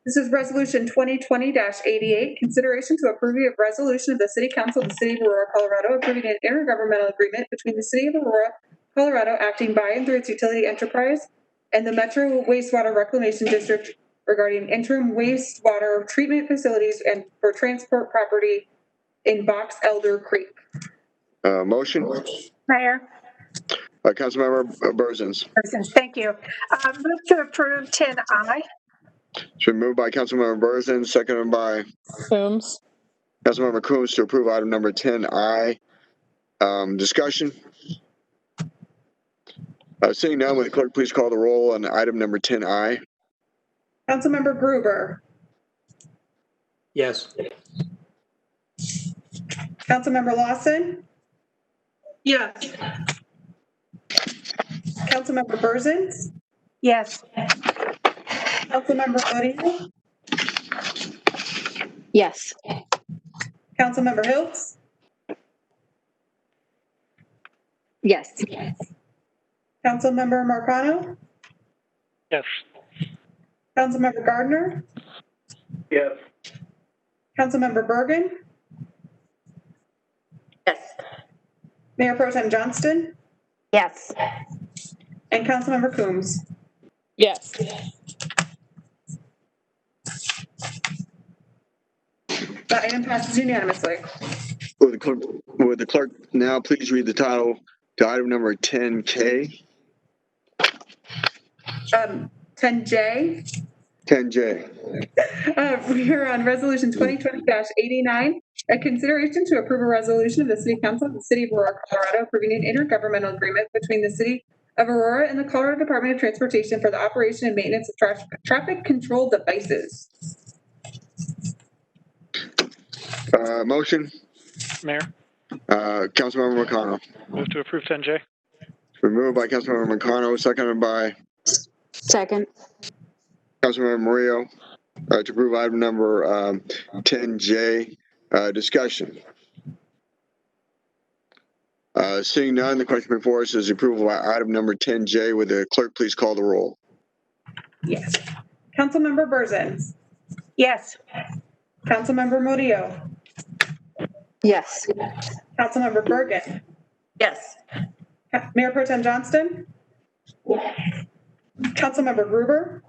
This is Resolution 2020-88, consideration to approve a resolution of the City Council of the City of Aurora, Colorado, approving an intergovernmental agreement between the City of Aurora, Colorado, acting by and through its utility enterprise, and the Metro Wastewater Reclamation District regarding interim wastewater treatment facilities and for transport property in Box Elder Creek. Motion? Mayor. Councilmember Berzins. Thank you. Move to approve 10I. It's been moved by Councilmember Berzins, seconded by Coombs. Councilmember Coombs to approve item number 10I. Discussion? Seeing none, will the clerk please call the roll on item number 10I? Councilmember Gruber, Yes. Councilmember Lawson, Yes. Councilmember Berzins, Yes. Councilmember Murillo, Yes. Councilmember Hiltz, Yes. Councilmember Marcano, Yes. Councilmember Gardner, Yes. Councilmember Bergen, Yes. Mayor Pro Tem Johnston, Yes. and Councilmember Coombs. Yes. That item passes unanimously. Would the clerk now please read the title to item number 10K? 10J. 10J. We are on Resolution 2020-89, a consideration to approve a resolution of the City Council of the City of Aurora, Colorado, approving an intergovernmental agreement between the City of Aurora and the Colorado Department of Transportation for the operation and maintenance of traffic control devices. Motion? Mayor, Councilmember McConnell. move to approve 10J. It's been moved by Councilmember McConnell, seconded by Second. Councilmember Murillo to approve item number 10J. Discussion. Seeing none, the question before us is the approval of item number 10J. Would the clerk please call the roll? Yes. Councilmember Berzins, Yes. Councilmember Murillo, Yes. Councilmember Bergen, Yes. Mayor Pro Tem Johnston, Councilmember Gruber,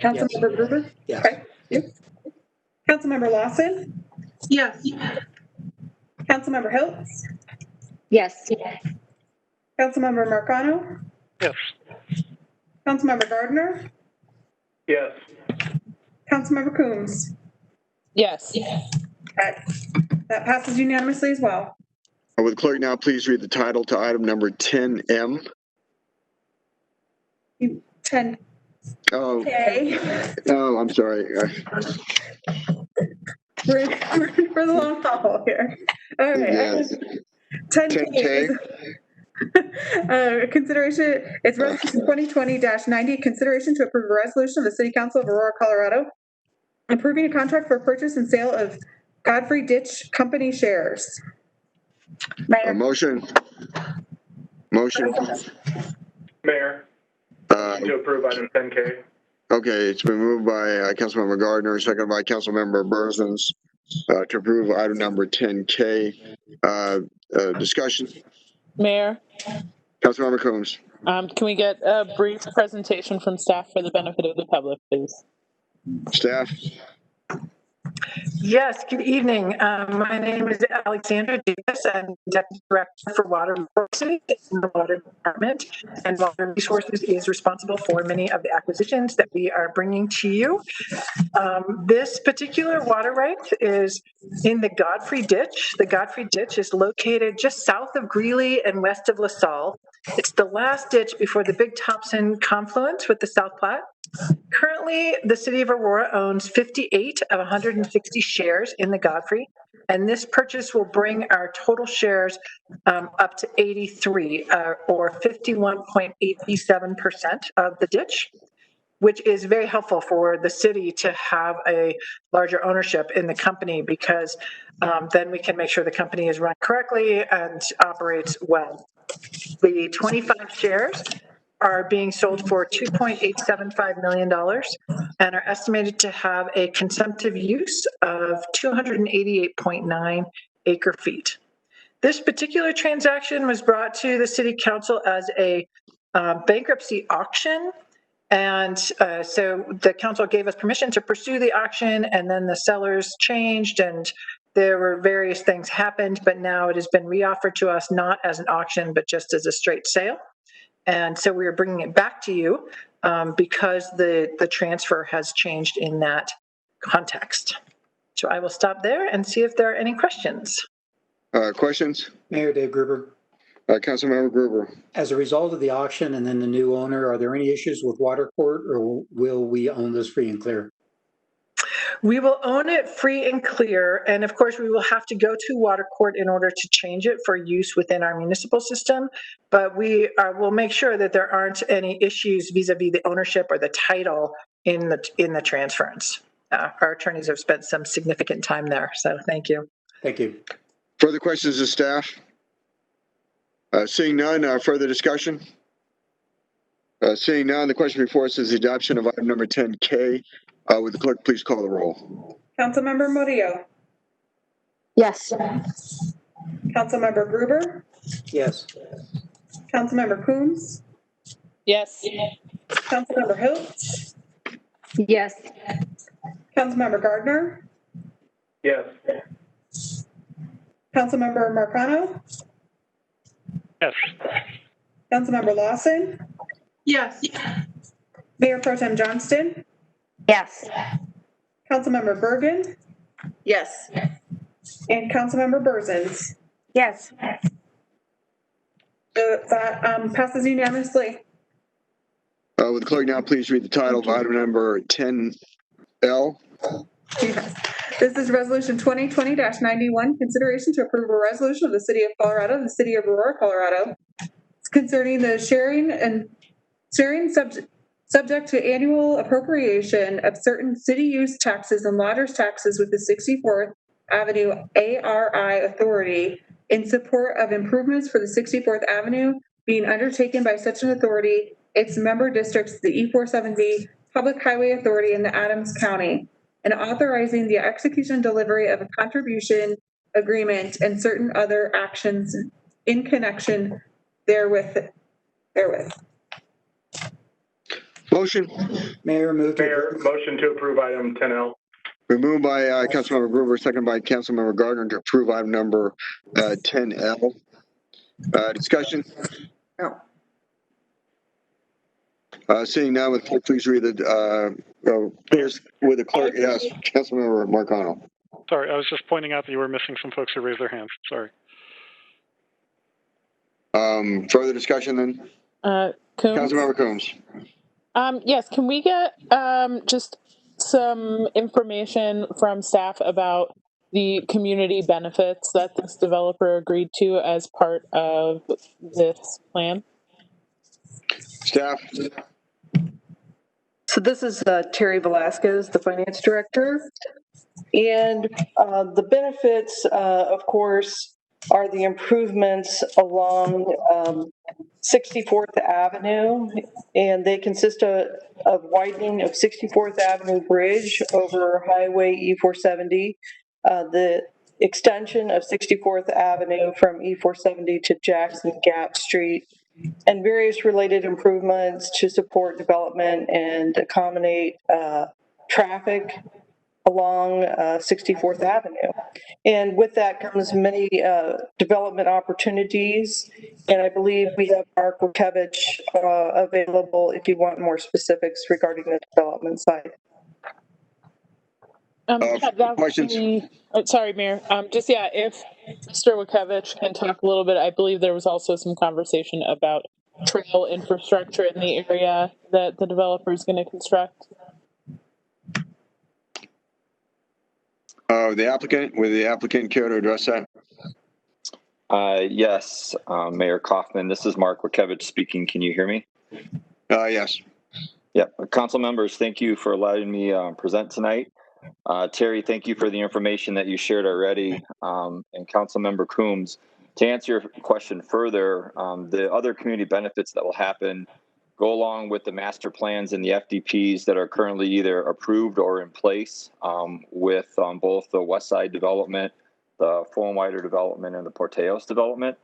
Councilmember Gruber. Yes. Okay. Yep. Councilmember Lawson, Yes. Councilmember Hiltz, Yes. Councilmember Marcano, Yes. Councilmember Gardner, Yes. Councilmember Coombs. Yes. That passes unanimously as well. Would the clerk now please read the title to item number 10M? 10. Oh. Okay. Oh, I'm sorry. We're in for the long haul here. All right. Yes. 10K. Consideration, it's Resolution 2020-90, consideration to approve a resolution of the City Council of Aurora, Colorado, approving a contract for purchase and sale of Godfrey Ditch Company shares. Mayor. Motion. Mayor, to approve item 10K. Okay, it's been moved by Councilmember Gardner, seconded by Councilmember Berzins to approve item number 10K. Discussion. Mayor, Councilmember Coombs. can we get a brief presentation from staff for the benefit of the public, please? Staff. Yes, good evening. My name is Alexandra Davis. I'm Deputy Director for Water Resources in the Water Department. And Water Resources is responsible for many of the acquisitions that we are bringing to you. This particular water right is in the Godfrey Ditch. The Godfrey Ditch is located just south of Greeley and west of LaSalle. It's the last ditch before the Big Thompson confluence with the South Platte. Currently, the city of Aurora owns 58 of 160 shares in the Godfrey, and this purchase will bring our total shares up to 83, or 51.87% of the ditch, which is very helpful for the city to have a larger ownership in the company, because then we can make sure the company is run correctly and operates well. The 25 shares are being sold for $2.875 million and are estimated to have a consumptive use of 288.9 acre feet. This particular transaction was brought to the city council as a bankruptcy auction. And so the council gave us permission to pursue the auction, and then the sellers changed and there were various things happened, but now it has been reoffered to us not as an auction, but just as a straight sale. And so we are bringing it back to you because the transfer has changed in that context. So I will stop there and see if there are any questions. Questions? Mayor Dave Gruber. Councilmember Gruber. As a result of the auction and then the new owner, are there any issues with water court, or will we own this free and clear? We will own it free and clear, and of course we will have to go to water court in order to change it for use within our municipal system, but we will make sure that there aren't any issues vis-a-vis the ownership or the title in the transference. Our attorneys have spent some significant time there, so thank you. Thank you. Further questions to staff? Seeing none, further discussion? Seeing none, the question before us is the adoption of item number 10K. Would the clerk please call the roll? Councilmember Murillo. Yes. Councilmember Gruber. Yes. Councilmember Coombs. Yes. Councilmember Hiltz. Yes. Councilmember Gardner. Yes. Councilmember Marcano. Yes. Councilmember Lawson. Yes. Mayor Pro Tem Johnston. Yes. Councilmember Bergen. Yes. And Councilmember Berzins. Yes. That passes unanimously. Would the clerk now please read the title of item number 10L? Yes. This is Resolution 2020-91, consideration to approve a resolution of the City of Colorado and the City of Aurora, Colorado, concerning the sharing subject to annual appropriation of certain city use taxes and lodgers taxes with the 64th Avenue ARI Authority in support of improvements for the 64th Avenue being undertaken by such an authority, its member districts, the E470 Public Highway Authority in the Adams County, and authorizing the execution and delivery of a contribution agreement and certain other actions in connection therewith. Motion. Mayor, Motion to approve item 10L. Moved by Councilmember Gruber, second by Councilmember Gardner to approve item number 10L. Discussion? No. Seeing none, would the clerk please read with the clerk? Yes, Councilmember Marcano. Sorry, I was just pointing out that you were missing some folks who raised their hands. Sorry. Further discussion then? Coombs? Councilmember Coombs. Yes, can we get just some information from staff about the community benefits that this developer agreed to as part of this plan? Staff. So this is Terry Velasquez, the finance director. And the benefits, of course, are the improvements along 64th Avenue, and they consist of widening of 64th Avenue Bridge over Highway E470, the extension of 64th Avenue from E470 to Jackson Gap Street, and various related improvements to support development and accommodate traffic along 64th Avenue. And with that comes many development opportunities. And I believe we have Mark Wachevich available if you want more specifics regarding the development side. Questions? Sorry, Mayor. If Mr. Wachevich can talk a little bit, I believe there was also some conversation about trail infrastructure in the area that the developer is going to construct. Would the applicant care to address that? Yes, Mayor Kaufman, this is Mark Wachevich speaking. Can you hear me? Yes. Yeah, council members, thank you for allowing me present tonight. Terry, thank you for the information that you shared already. And Councilmember Coombs, to answer your question further, the other community benefits that will happen go along with the master plans and the FDPs that are currently either approved or in place with both the West Side development, the Full and Wider development, and the Porteos development.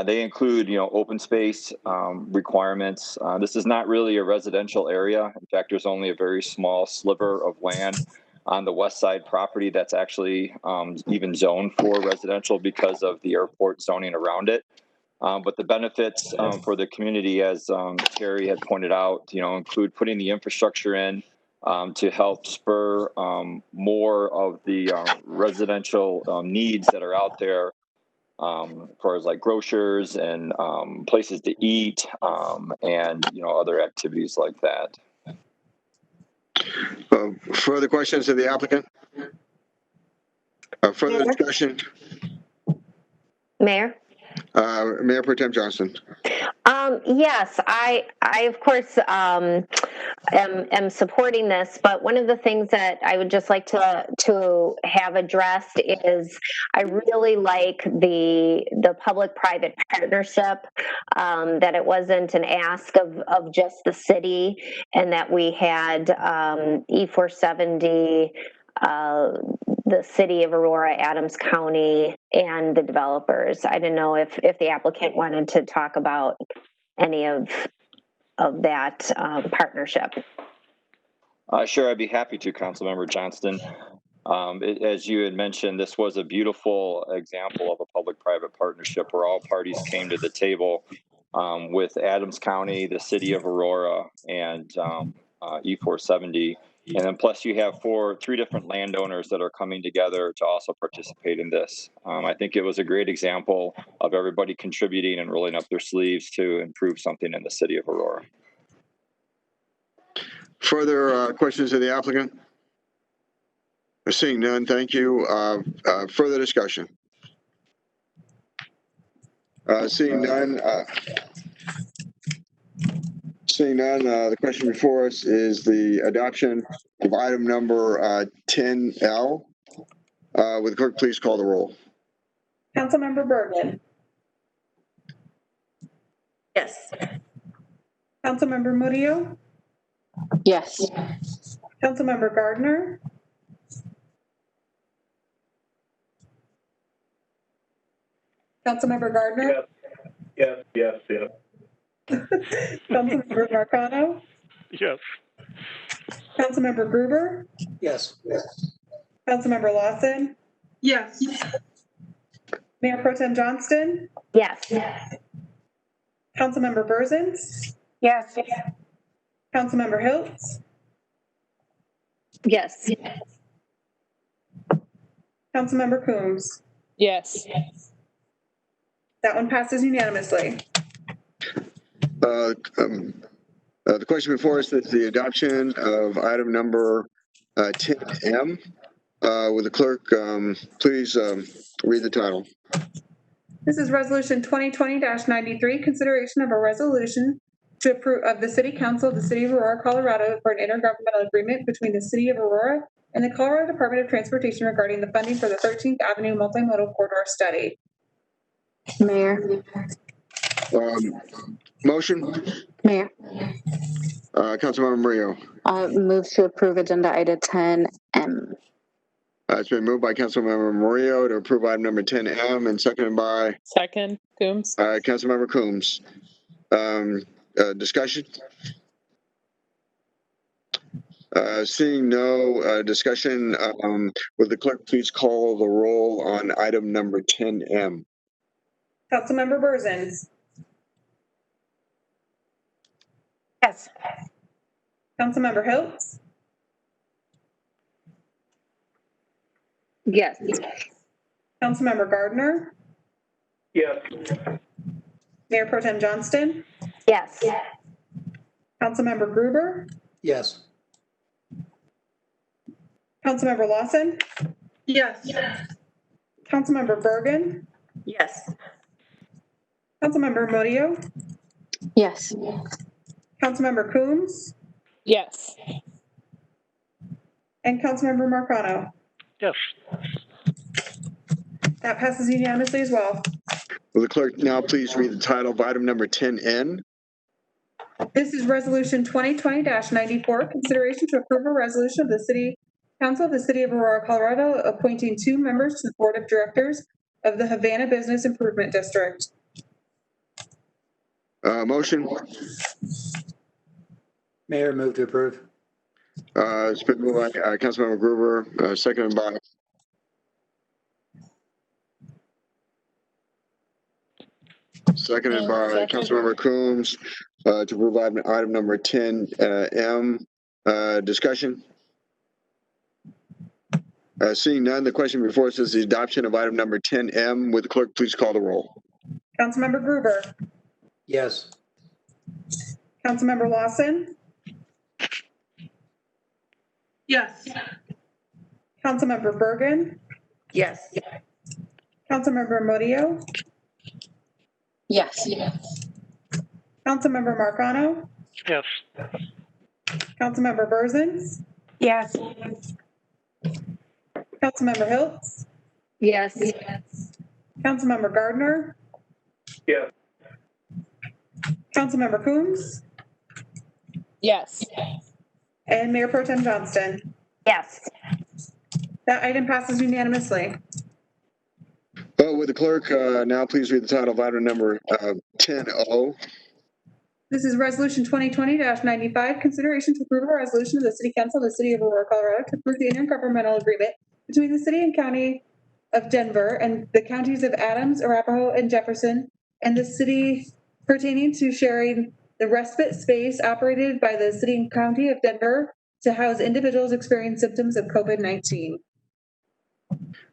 They include, open space requirements. This is not really a residential area. In fact, there's only a very small sliver of land on the West Side property that's actually even zoned for residential because of the airport zoning around it. But the benefits for the community, as Terry had pointed out, include putting the infrastructure in to help spur more of the residential needs that are out there, as far as like grocers and places to eat and other activities like that. Further questions of the applicant? Further discussion? Mayor? Mayor Pro Tem Johnston. Yes, I of course am supporting this, but one of the things that I would just like to have addressed is I really like the public-private partnership, that it wasn't an ask of just the city, and that we had E470, the city of Aurora, Adams County, and the developers. I didn't know if the applicant wanted to talk about any of that partnership. Sure, I'd be happy to, Councilmember Johnston. As you had mentioned, this was a beautiful example of a public-private partnership where all parties came to the table with Adams County, the city of Aurora, and E470. And then plus you have three different landowners that are coming together to also participate in this. I think it was a great example of everybody contributing and rolling up their sleeves to improve something in the city of Aurora. Further questions of the applicant? Seeing none, thank you. Further discussion? Seeing none, the question before us is the adoption of item number 10L. Would the clerk please call the roll? Councilmember Bergen. Yes. Councilmember Murillo. Yes. Councilmember Gardner. Councilmember Gardner. Yes. Councilmember Marcano. Yes. Councilmember Gruber. Yes. Councilmember Lawson. Yes. Mayor Pro Tem Johnston. Yes. Councilmember Berzins. Yes. Councilmember Hiltz. Yes. Councilmember Coombs. Yes. That one passes unanimously. The question before us is the adoption of item number 10M. Would the clerk please read the title? This is Resolution 2020-93, consideration of a resolution to approve of the City Council of the City of Aurora, Colorado for an intergovernmental agreement between the City of Aurora and the Colorado Department of Transportation regarding the funding for the 13th Avenue Multimodal Corridor Study. Mayor. Motion? Mayor. Councilmember Murillo. Move to approve agenda item 10M. It's been moved by Councilmember Murillo to approve item number 10M and seconded by Coombs. Councilmember Seeing no discussion, would the clerk please call the roll on item number 10M? Councilmember Berzins. Yes. Councilmember Hiltz. Yes. Councilmember Gardner. Yes. Mayor Pro Tem Johnston. Yes. Councilmember Gruber. Yes. Councilmember Lawson. Yes. Councilmember Bergen. Yes. Councilmember Murillo. Yes. Councilmember Coombs. Yes. And Councilmember Marcano. Yes. That passes unanimously as well. Will the clerk now please read the title of item number 10N? This is Resolution 2020-94, consideration to approve a resolution of the City Council of the City of Aurora, Colorado, appointing 2 members to the Board of Directors of the Havana Business Improvement District. Motion? Mayor, move to approve. It's been moved by Councilmember Gruber, seconded by Councilmember Coombs, to approve item number 10M. Discussion? Seeing none, the question before us is the adoption of item number 10M. Would the clerk please call the roll? Councilmember Gruber. Yes. Councilmember Lawson. Yes. Councilmember Bergen. Yes. Councilmember Murillo. Yes. Councilmember Marcano. Yes. Councilmember Berzins. Yes. Councilmember Hiltz. Yes. Councilmember Gardner. Yes. Councilmember Coombs. Yes. And Mayor Pro Tem Johnston. Yes. That item passes unanimously. Would the clerk now please read the title of item number 10O? This is Resolution 2020-95, consideration to approve a resolution of the City Council of the City of Aurora, Colorado to approve the intergovernmental agreement between the City and County of Denver and the counties of Adams, Arapahoe, and Jefferson, and the city pertaining to sharing the respite space operated by the City and County of Denver to house individuals experiencing symptoms of COVID-19.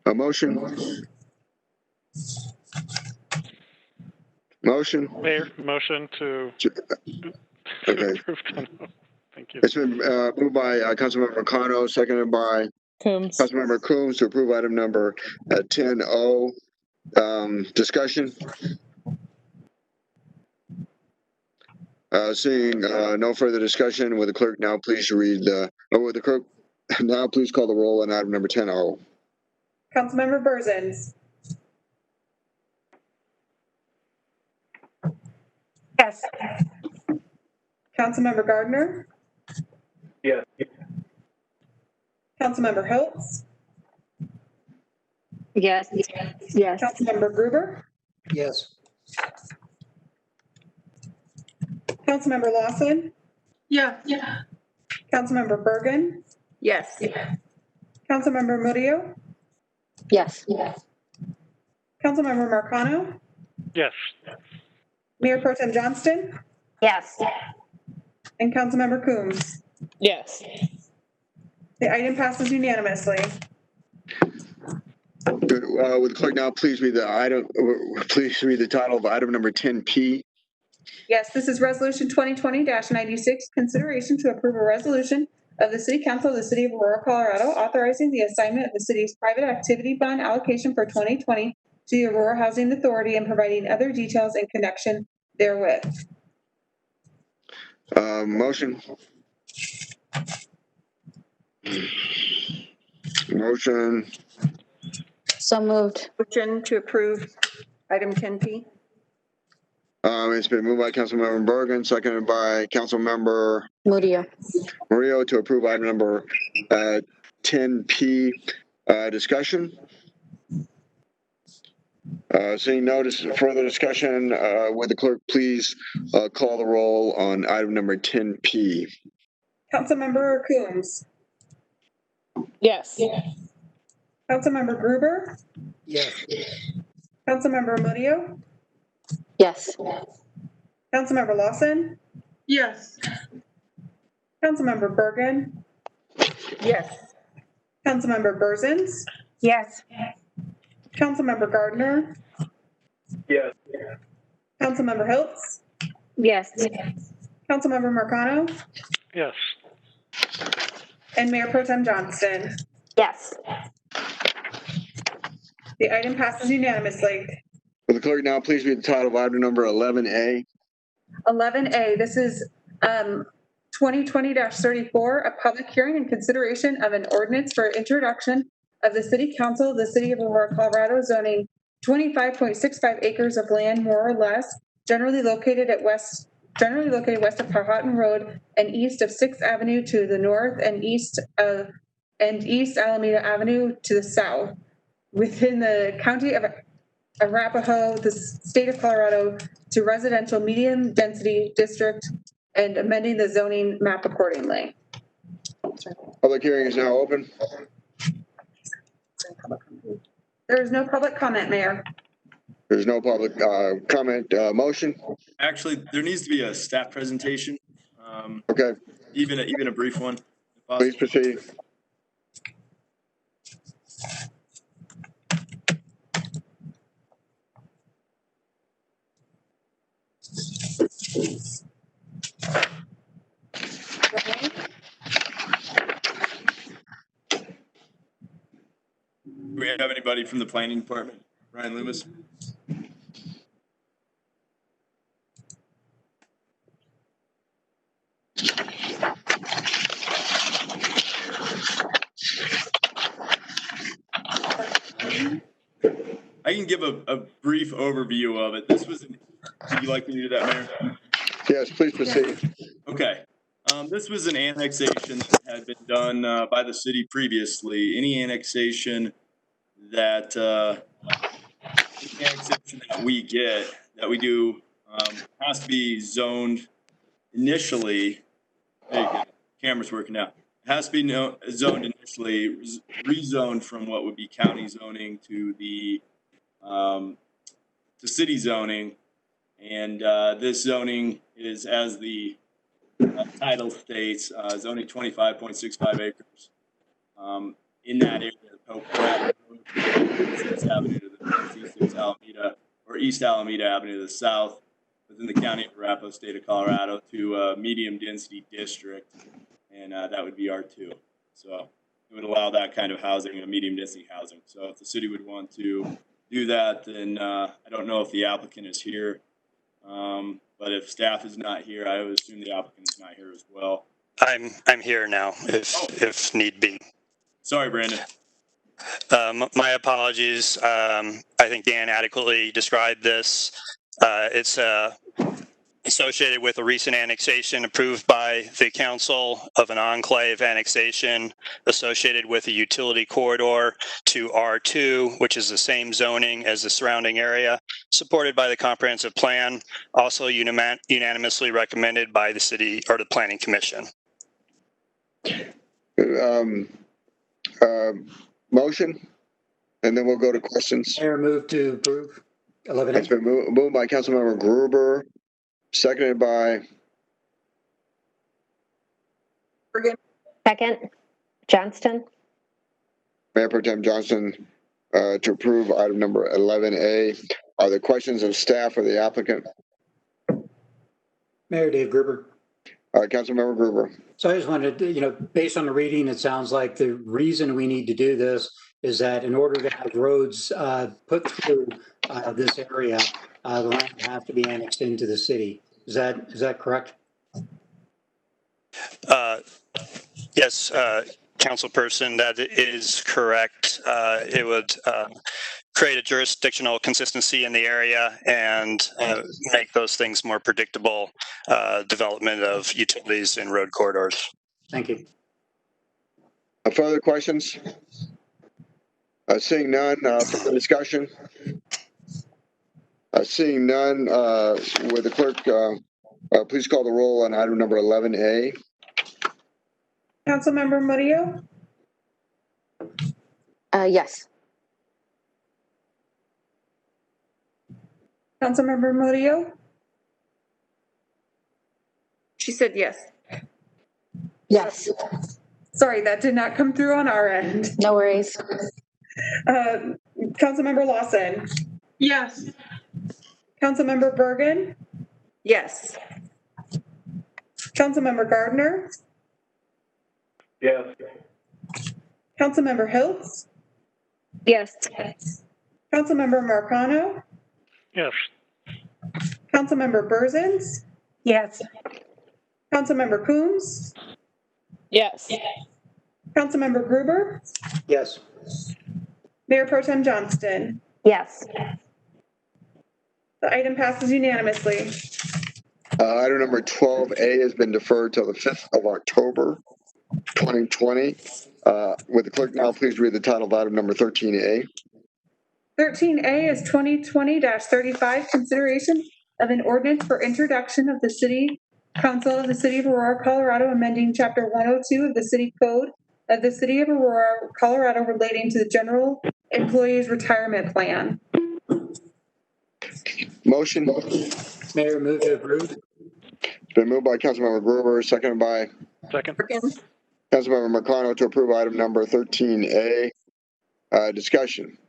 A motion? Motion? Mayor, motion to Okay. approve 10O. Thank you. It's been moved by Councilmember Marcano, seconded by Coombs. Councilmember Coombs to approve item number 10O. Discussion? Seeing no further discussion, would the clerk now please read would the clerk now please call the roll on item number 10O? Councilmember Berzins. Yes. Councilmember Gardner. Yes. Councilmember Hiltz. Yes. Yes. Councilmember Gruber. Yes. Councilmember Lawson. Yeah. Councilmember Bergen. Yes. Councilmember Murillo. Yes. Councilmember Marcano. Yes. Mayor Pro Tem Johnston. Yes. And Councilmember Coombs. Yes. The item passes unanimously. Good. Would the clerk now please read the item? Please read the title of item number 10P. Yes, this is Resolution 2020-96, consideration to approve a resolution of the City Council of the City of Aurora, Colorado, authorizing the assignment of the city's private activity bond allocation for 2020 to the Aurora Housing Authority and providing other details in connection therewith. Motion? Motion? So moved. Motion to approve item 10P. It's been moved by Councilmember Bergen, seconded by Councilmember Murillo to approve item number 10P. Discussion? Seeing no further discussion, would the clerk please call the roll on item number 10P? Councilmember Coombs, Yes. Councilmember Gruber, Yes. Councilmember Murillo, Yes. Councilmember Lawson, Yes. Councilmember Bergen, Yes. Councilmember Berzins, Yes. Councilmember Gardner, Yes. Councilmember Hiltz, Yes. Councilmember Marcano, Yes. and Mayor Pro Tem Johnston. Yes. The item passes unanimously. Will the clerk now please read the title of item number 11A? 11A, this is 2020-34, a public hearing and consideration of an ordinance for introduction of the City Council of the City of Aurora, Colorado, zoning 25.65 acres of land, more or less, generally located west of Powhatan Road and east of 6th Avenue to the north and east Alameda Avenue to the south, within the county of Arapahoe, the state of Colorado, to residential medium density district and amending the zoning map accordingly. Public hearing is now open. There is no public comment, Mayor. There's no public comment. Motion? Actually, there needs to be a staff presentation. Okay. Even a brief one. Please proceed. Do we have anybody from the planning department? Ryan Loomis? I can give a brief overview of it. This was, would you like me to do that, Mayor? Yes, please proceed. Okay. This was an annexation that had been done by the city previously. Any annexation that we get, that we do, has to be zoned initially. There you go. Camera's working now. It has to be zoned initially, rezoned from what would be county zoning to the to city zoning, and this zoning is, as the title states, zoning 25.65 acres in that area of Pratt Road, 6th Avenue to the northeast, 6 Alameda, or East Alameda Avenue to the south, within the county of Arapahoe, state of Colorado, to a medium density district, and that would be R2. So it would allow that kind of housing, a medium density housing. So if the city would want to do that, then I don't know if the applicant is here, but if staff is not here, I would assume the applicant is not here as well. I'm here now, if need be. Sorry, Brandon. My apologies. I think Dan adequately described this. It's associated with a recent annexation approved by the council of an enclave annexation associated with a utility corridor to R2, which is the same zoning as the surrounding area, supported by the comprehensive plan, also unanimously recommended by the city or the planning commission. Motion, and then we'll go to questions. Mayor, move to approve 11A. It's been moved by Councilmember Gruber, seconded by Second, Johnston. Mayor Pro Tem Johnston to approve item number 11A. Are there questions of staff or the applicant? Mayor Dave Gruber. Councilmember Gruber. So I just wanted to, based on the reading, it sounds like the reason we need to do this is that in order to have roads put through this area, the land has to be annexed into the city. Is that correct? Yes, councilperson, that is correct. It would create a jurisdictional consistency in the area and make those things more predictable, development of utilities and road corridors. Thank you. Further questions? Seeing none, further discussion? Seeing none, would the clerk please call the roll on item number 11A? Councilmember Murillo? Yes. Councilmember Murillo? She said yes. Yes. Sorry, that did not come through on our end. No worries. Councilmember Lawson? Yes. Councilmember Bergen? Yes. Councilmember Gardner? Yes. Councilmember Hiltz? Yes. Councilmember Marcano? Yes. Councilmember Berzins? Yes. Councilmember Coombs? Yes. Councilmember Gruber? Yes. Mayor Pro Tem Johnston? Yes. The item passes unanimously. Item number 12A has been deferred till the 5th of October, 2020. Would the clerk now please read the title of item number 13A? 13A is 2020-35, consideration of an ordinance for introduction of the City Council of the City of Aurora, Colorado, amending Chapter 102 of the City Code of the City of Aurora, Colorado, relating to the General Employees Retirement Plan. Motion? Mayor, move to approve. It's been moved by Councilmember Gruber, seconded by Second. Councilmember Marcano to approve item number 13A. Discussion.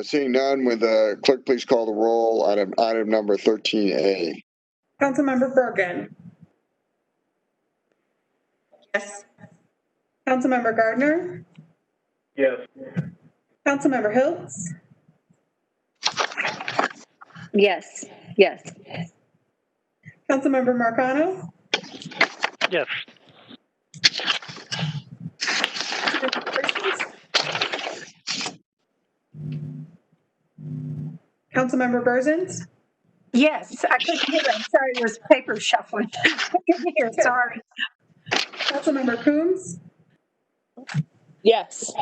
Seeing none, would the clerk please call the roll on item number 13A? Councilmember Bergen? Yes. Councilmember Gardner? Yes. Councilmember Hiltz? Yes. Yes. Councilmember Marcano? Yes. Councilmember Berzins? Yes. I couldn't hear. I'm sorry. There's paper shuffling. I couldn't hear. Sorry. Councilmember Coombs? Yes.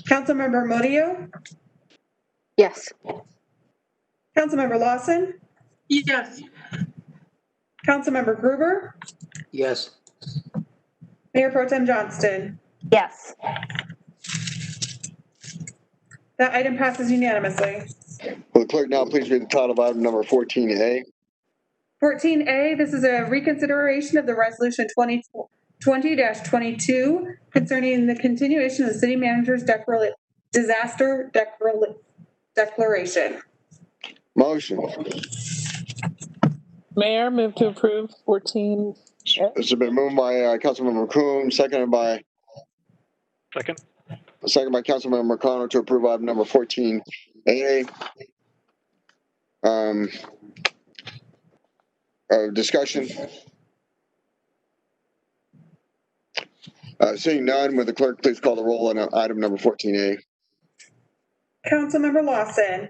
Councilmember Murillo? Yes. Councilmember Lawson? Yes. Councilmember Gruber? Yes. Mayor Pro Tem Johnston? Yes. That item passes unanimously. Will the clerk now please read the title of item number 14A? 14A, this is a reconsideration of the resolution 2020-22 concerning the continuation of the city manager's disaster declaration. Motion. Mayor, move to approve 14. This has been moved by Councilmember Coombs, seconded by Councilmember Marcano to approve item number 14A. Discussion. Seeing none, would the clerk please call the roll on item number 14A? Councilmember Lawson?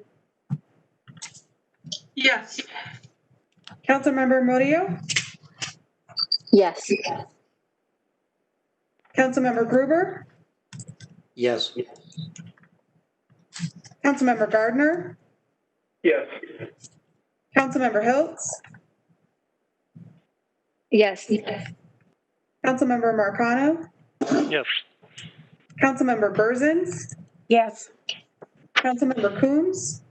Yes. Councilmember Murillo? Yes. Councilmember Gruber? Yes. Councilmember Gardner? Yes. Councilmember Hiltz? Yes. Councilmember Marcano? Yes. Councilmember Berzins? Yes. Councilmember Coombs?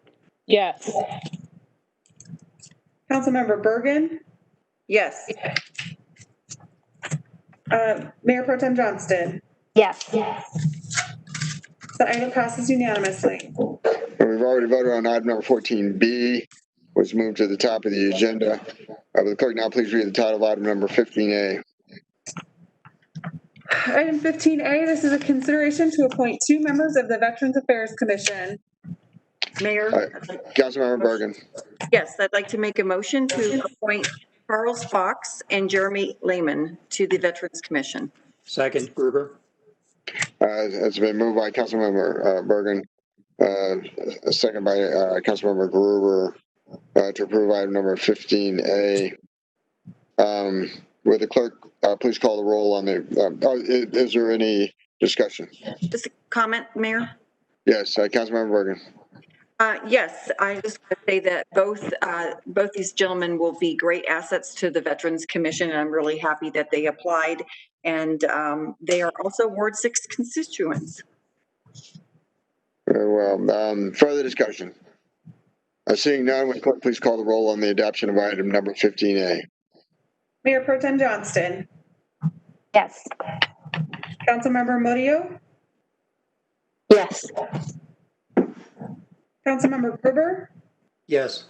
Yes. Councilmember Bergen? Yes. Mayor Pro Tem Johnston? Yes. The item passes unanimously. We've already voted on item number 14B, which moved to the top of the agenda. Will the clerk now please read the title of item number 15A? Item 15A, this is a consideration to appoint 2 members of the Veterans Affairs Commission. Mayor? Councilmember Bergen. Yes, I'd like to make a motion to appoint Charles Fox and Jeremy Lehman to the Veterans Commission. Second, Gruber. It's been moved by Councilmember Bergen, second by Councilmember Gruber to approve item number 15A. Would the clerk please call the roll on the, is there any discussion? Just a comment, Mayor? Yes, Councilmember Bergen. Yes, I just want to say that both these gentlemen will be great assets to the Veterans Commission, and I'm really happy that they applied. And they are also Ward 6 constituents. Very well. Further discussion? Seeing none, would clerk please call the roll on the adoption of item number 15A? Mayor Pro Tem Johnston. Yes. Councilmember Murillo. Yes. Councilmember Gruber. Yes.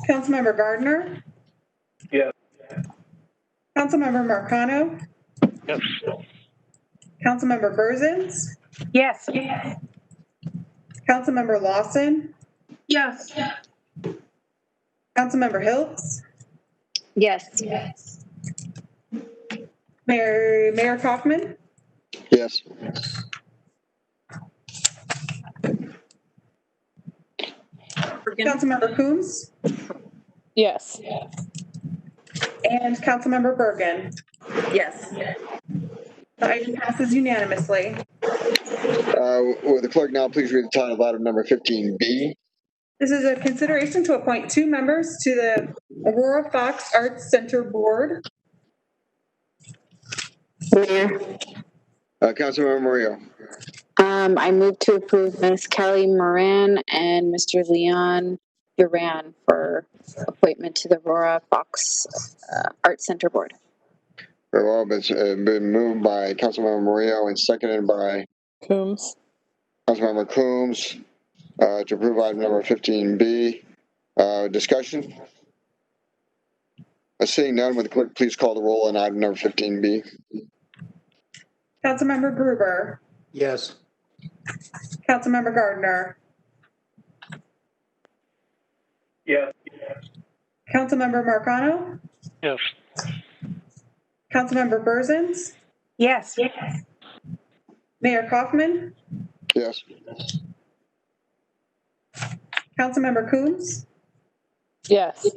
Councilmember Gardner. Yes. Councilmember Marcano. Yes. Councilmember Berzins. Yes. Councilmember Lawson. Yes. Councilmember Hiltz. Yes. Mayor Kaufman. Yes. Councilmember Coombs. Yes. And Councilmember Bergen. Yes. The item passes unanimously. Will the clerk now please read the title of item number 15B? This is a consideration to appoint 2 members to the Aurora Fox Arts Center Board. Mayor, Councilmember Murillo. I move to approve Ms. Kelly Moran and Mr. Leon Duran for appointment to the Aurora Fox Arts Center Board. Very well. It's been moved by Councilmember Murillo and seconded by Coombs. Councilmember Coombs to approve item number 15B. Discussion? Seeing none, would the clerk please call the roll on item number 15B? Councilmember Gruber. Yes. Councilmember Gardner. Yes. Councilmember Marcano. Yes. Councilmember Berzins. Yes. Mayor Kaufman. Yes. Councilmember Coombs. Yes.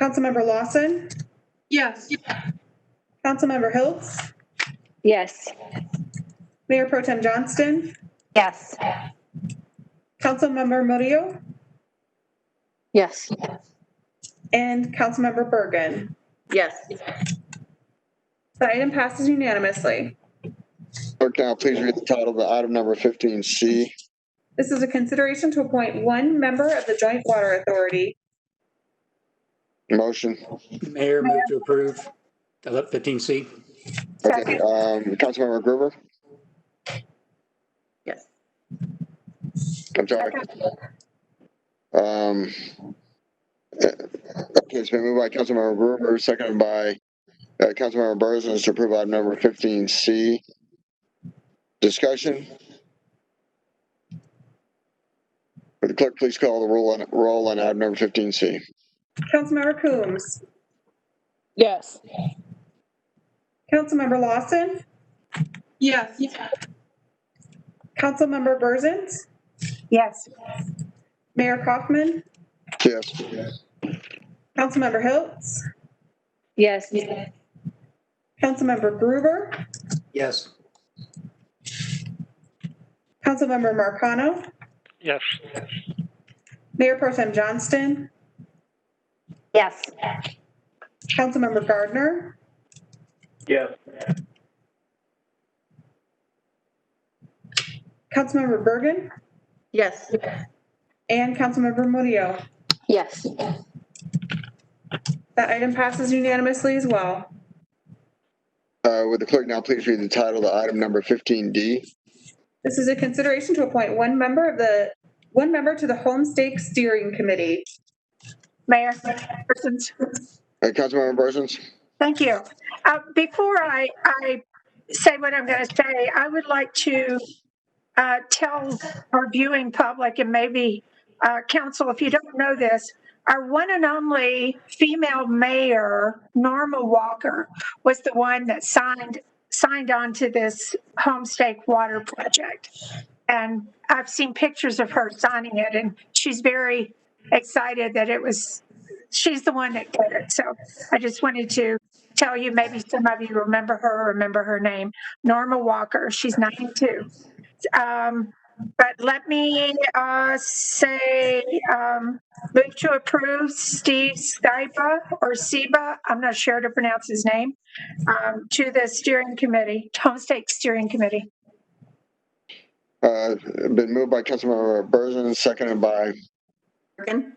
Councilmember Lawson. Yes. Councilmember Hiltz. Yes. Mayor Pro Tem Johnston. Yes. Councilmember Murillo. Yes. And Councilmember Bergen. Yes. The item passes unanimously. Clerk now please read the title of item number 15C. This is a consideration to appoint 1 member of the Joint Water Authority. Motion. Mayor, move to approve 15C. Okay. Councilmember Gruber. Yes. I'm sorry. Okay, it's been moved by Councilmember Gruber, seconded by Councilmember Berzins to approve item number 15C. Discussion? Would the clerk please call the roll on item number 15C? Councilmember Coombs. Yes. Councilmember Lawson. Yes. Councilmember Berzins. Yes. Mayor Kaufman. Yes. Councilmember Hiltz. Yes. Councilmember Gruber. Yes. Councilmember Marcano. Yes. Mayor Pro Tem Johnston. Yes. Councilmember Gardner. Yes. Councilmember Bergen. Yes. And Councilmember Murillo. Yes. That item passes unanimously as well. Would the clerk now please read the title of item number 15D? This is a consideration to appoint 1 member to the Homestake Steering Committee. Mayor Berzins. Councilmember Berzins? Thank you. Before I say what I'm going to say, I would like to tell our viewing public and maybe council, if you don't know this, our one and only female mayor, Norma Walker, was the one that signed on to this Homestake water project. And I've seen pictures of her signing it, and she's very excited that she's the one that did it. So I just wanted to tell you, maybe some of you remember her name, Norma Walker. She's 92. But let me say, move to approve Steve Skyba or Seba, I'm not sure how to pronounce his name, to the steering committee, Homestake Steering Committee. Been moved by Councilmember Bergen, seconded by Bergen.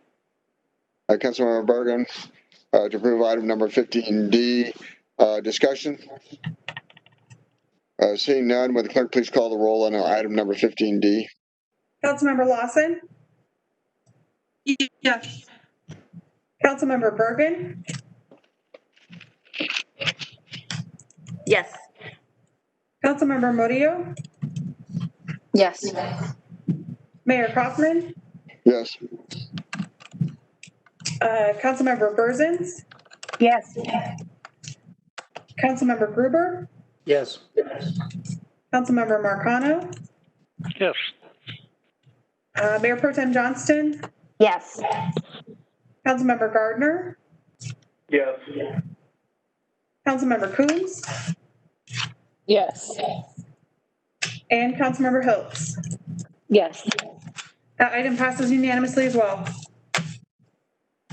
Councilmember Bergen, to approve item number 15D. Discussion? Seeing none, would the clerk please call the roll on item number 15D? Councilmember Lawson? Yes. Councilmember Bergen? Yes. Councilmember Murillo? Yes. Mayor Kaufman? Yes. Councilmember Berzins? Yes. Councilmember Gruber? Yes. Councilmember Marcano? Yes. Mayor Pro Tem Johnston? Yes. Councilmember Gardner? Yes. Councilmember Coombs? Yes. And Councilmember Hiltz. Yes. That item passes unanimously as well.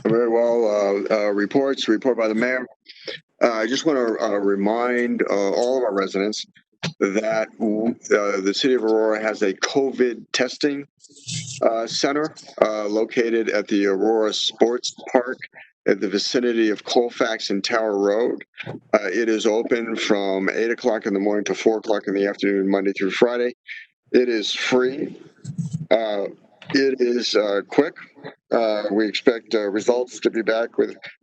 Very well. Report by the mayor. I just want to remind all of our residents that the city of Aurora has a COVID testing center located at the Aurora Sports Park at the vicinity of Colfax and Tower Road. It is open from 8 o'clock in the morning to 4 o'clock in the afternoon, Monday through Friday. It is free. It is quick. We expect results to be back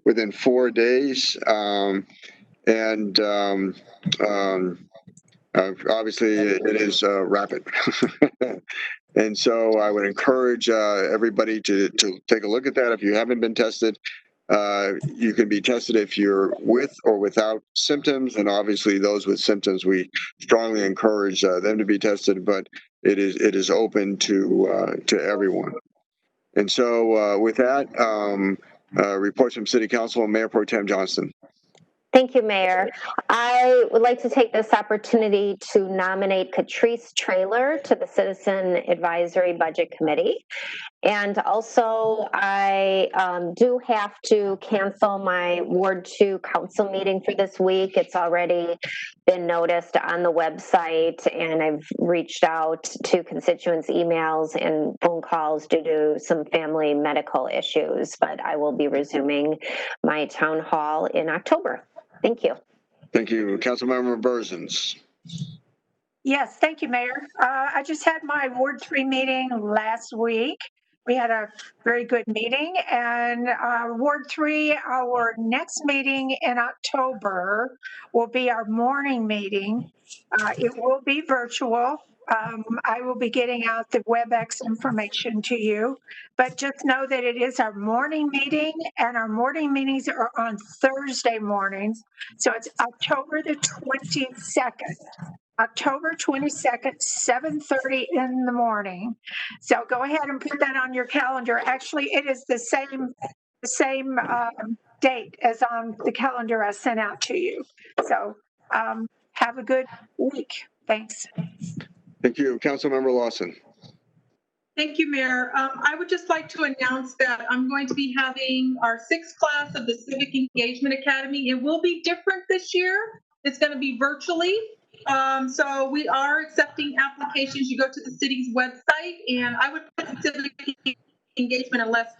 within 4 days. Obviously, it is rapid. And so I would encourage everybody to take a look at that. If you haven't been tested, you can be tested if you're with or without symptoms. And obviously those with symptoms, we strongly encourage them to be tested, but it is open to everyone. And so with that, reports from City Council and Mayor Pro Tem Johnston. Thank you, Mayor. I would like to take this opportunity to nominate Catrice Traylor to the Citizen Advisory Budget Committee. And also, I do have to cancel my Ward 2 council meeting for this week. It's already been noticed on the website, and I've reached out to constituents' emails and phone calls due to some family medical issues, but I will be resuming my town hall in October. Thank you. Thank you. Councilmember Berzins. Yes, thank you, Mayor. I just had my Ward 3 meeting last week. We had a very good meeting, and Ward 3, our next meeting in October will be our morning meeting. It will be virtual. I will be getting out the WebEx information to you, but just know that it is our morning meeting, and our morning meetings are on Thursday mornings. So it's October the 22nd. October 22nd, 7:30 in the morning. So go ahead and put that on your calendar. Actually, it is the same date as on the calendar I sent out to you. So have a good week. Thanks. Thank you. Councilmember Lawson. Thank you, Mayor. I would just like to announce that I'm going to be having our 6th class of the Civic Engagement Academy. It will be different this year. It's going to be virtually. So we are accepting applications. You go to the city's website, and I would put civic engagement unless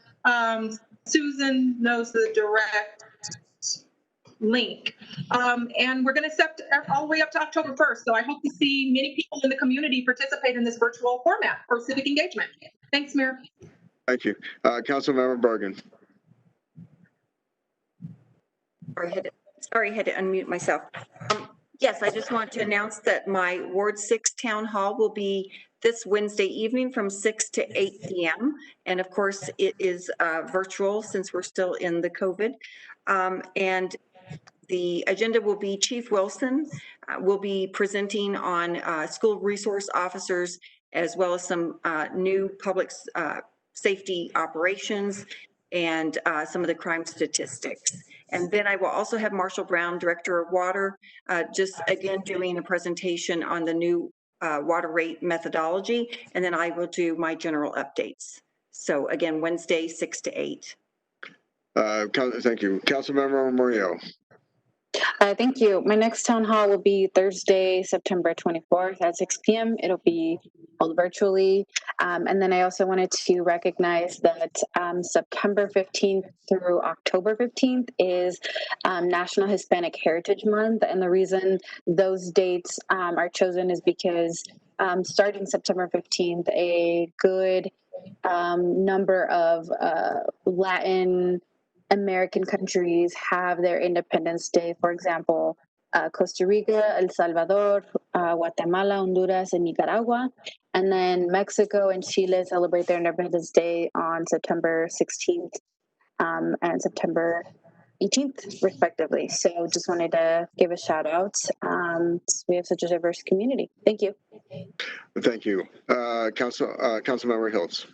Susan knows the direct link. And we're going to accept all the way up to October 1st. So I hope to see many people in the community participate in this virtual format for civic engagement. Thanks, Mayor. Thank you. Councilmember Bergen. Sorry, I had to unmute myself. Yes, I just want to announce that my Ward 6 Town Hall will be this Wednesday evening from 6 to 8 p.m. And of course, it is virtual since we're still in the COVID. And the agenda will be Chief Wilson will be presenting on school resource officers, as well as some new public safety operations and some of the crime statistics. And then I will also have Marshall Brown, Director of Water, just again doing a presentation on the new water rate methodology, and then I will do my general updates. So again, Wednesday, 6 to 8. Thank you. Councilmember Murillo. Thank you. My next town hall will be Thursday, September 24th at 6 p.m. It'll be held virtually. And then I also wanted to recognize that September 15th through October 15th is National Hispanic Heritage Month. And the reason those dates are chosen is because starting September 15th, a good number of Latin American countries have their Independence Day. For example, Costa Rica, El Salvador, Guatemala, Honduras, and Nicaragua. And then Mexico and Chile celebrate their Independence Day on September 16th and September 18th, respectively. So just wanted to give a shout out. We have such a diverse community. Thank you. Thank you. Councilmember Hiltz.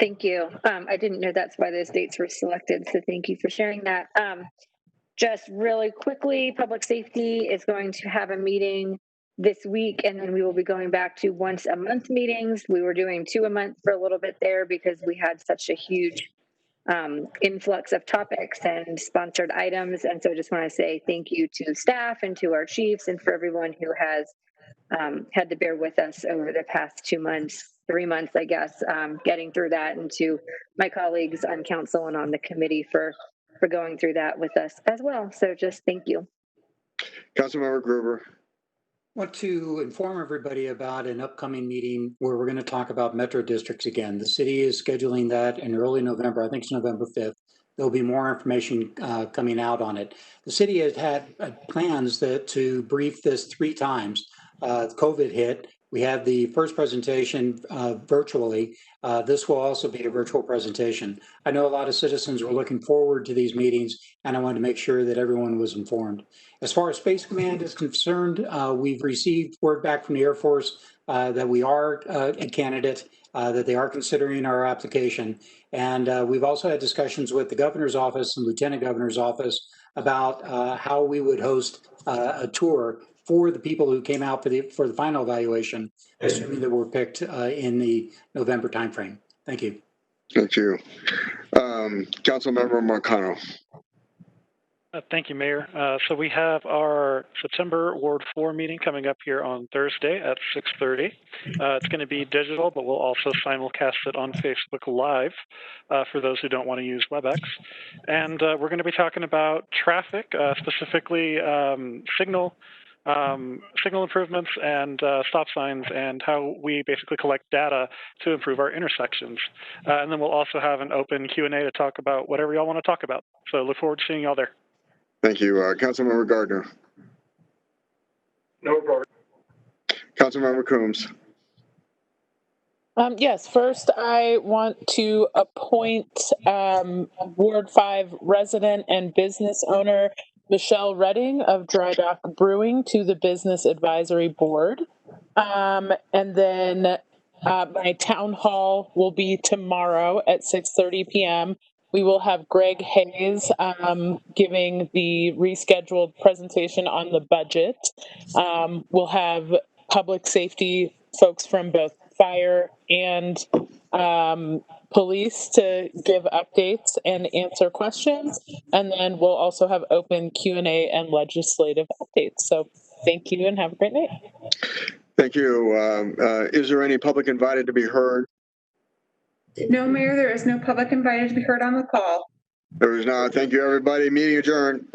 Thank you. I didn't know that's why those dates were selected, so thank you for sharing that. Just really quickly, Public Safety is going to have a meeting this week, and then we will be going back to once a month meetings. We were doing 2 a month for a little bit there because we had such a huge influx of topics and sponsored items. And so I just want to say thank you to staff and to our chiefs and for everyone who has had to bear with us over the past 2 months, 3 months, I guess, getting through that, and to my colleagues on council and on the committee for going through that with us as well. So just thank you. Councilmember Gruber. I want to inform everybody about an upcoming meeting where we're going to talk about metro districts again. The city is scheduling that in early November. I think it's November 5th. There'll be more information coming out on it. The city has had plans to brief this 3 times. COVID hit. We had the first presentation virtually. This will also be a virtual presentation. I know a lot of citizens were looking forward to these meetings, and I wanted to make sure that everyone was informed. As far as Space Command is concerned, we've received word back from the Air Force that we are a candidate, that they are considering our application. And we've also had discussions with the governor's office and lieutenant governor's office about how we would host a tour for the people who came out for the final evaluation, assuming that we're picked in the November timeframe. Thank you. Thank you. Councilmember Marcano. Thank you, Mayor. So we have our September Ward 4 meeting coming up here on Thursday at 6:30. It's going to be digital, but we'll also simulcast it on Facebook Live for those who don't want to use WebEx. And we're going to be talking about traffic, specifically signal improvements and stop signs, and how we basically collect data to improve our intersections. And then we'll also have an open Q&A to talk about whatever y'all want to talk about. So look forward to seeing y'all there. Thank you. Councilmember Gardner. No problem. Councilmember Coombs. Yes, first I want to appoint Ward 5 resident and business owner Michelle Redding of Dry Dock Brewing to the Business Advisory Board. And then my town hall will be tomorrow at 6:30 p.m. We will have Greg Hayes giving the rescheduled presentation on the budget. We'll have public safety folks from both fire and police to give updates and answer questions. And then we'll also have open Q&A and legislative updates. So thank you and have a great night. Thank you. Is there any public invited to be heard? No, Mayor, there is no public invited to be heard on the call. There is not. Thank you, everybody. Meeting adjourned.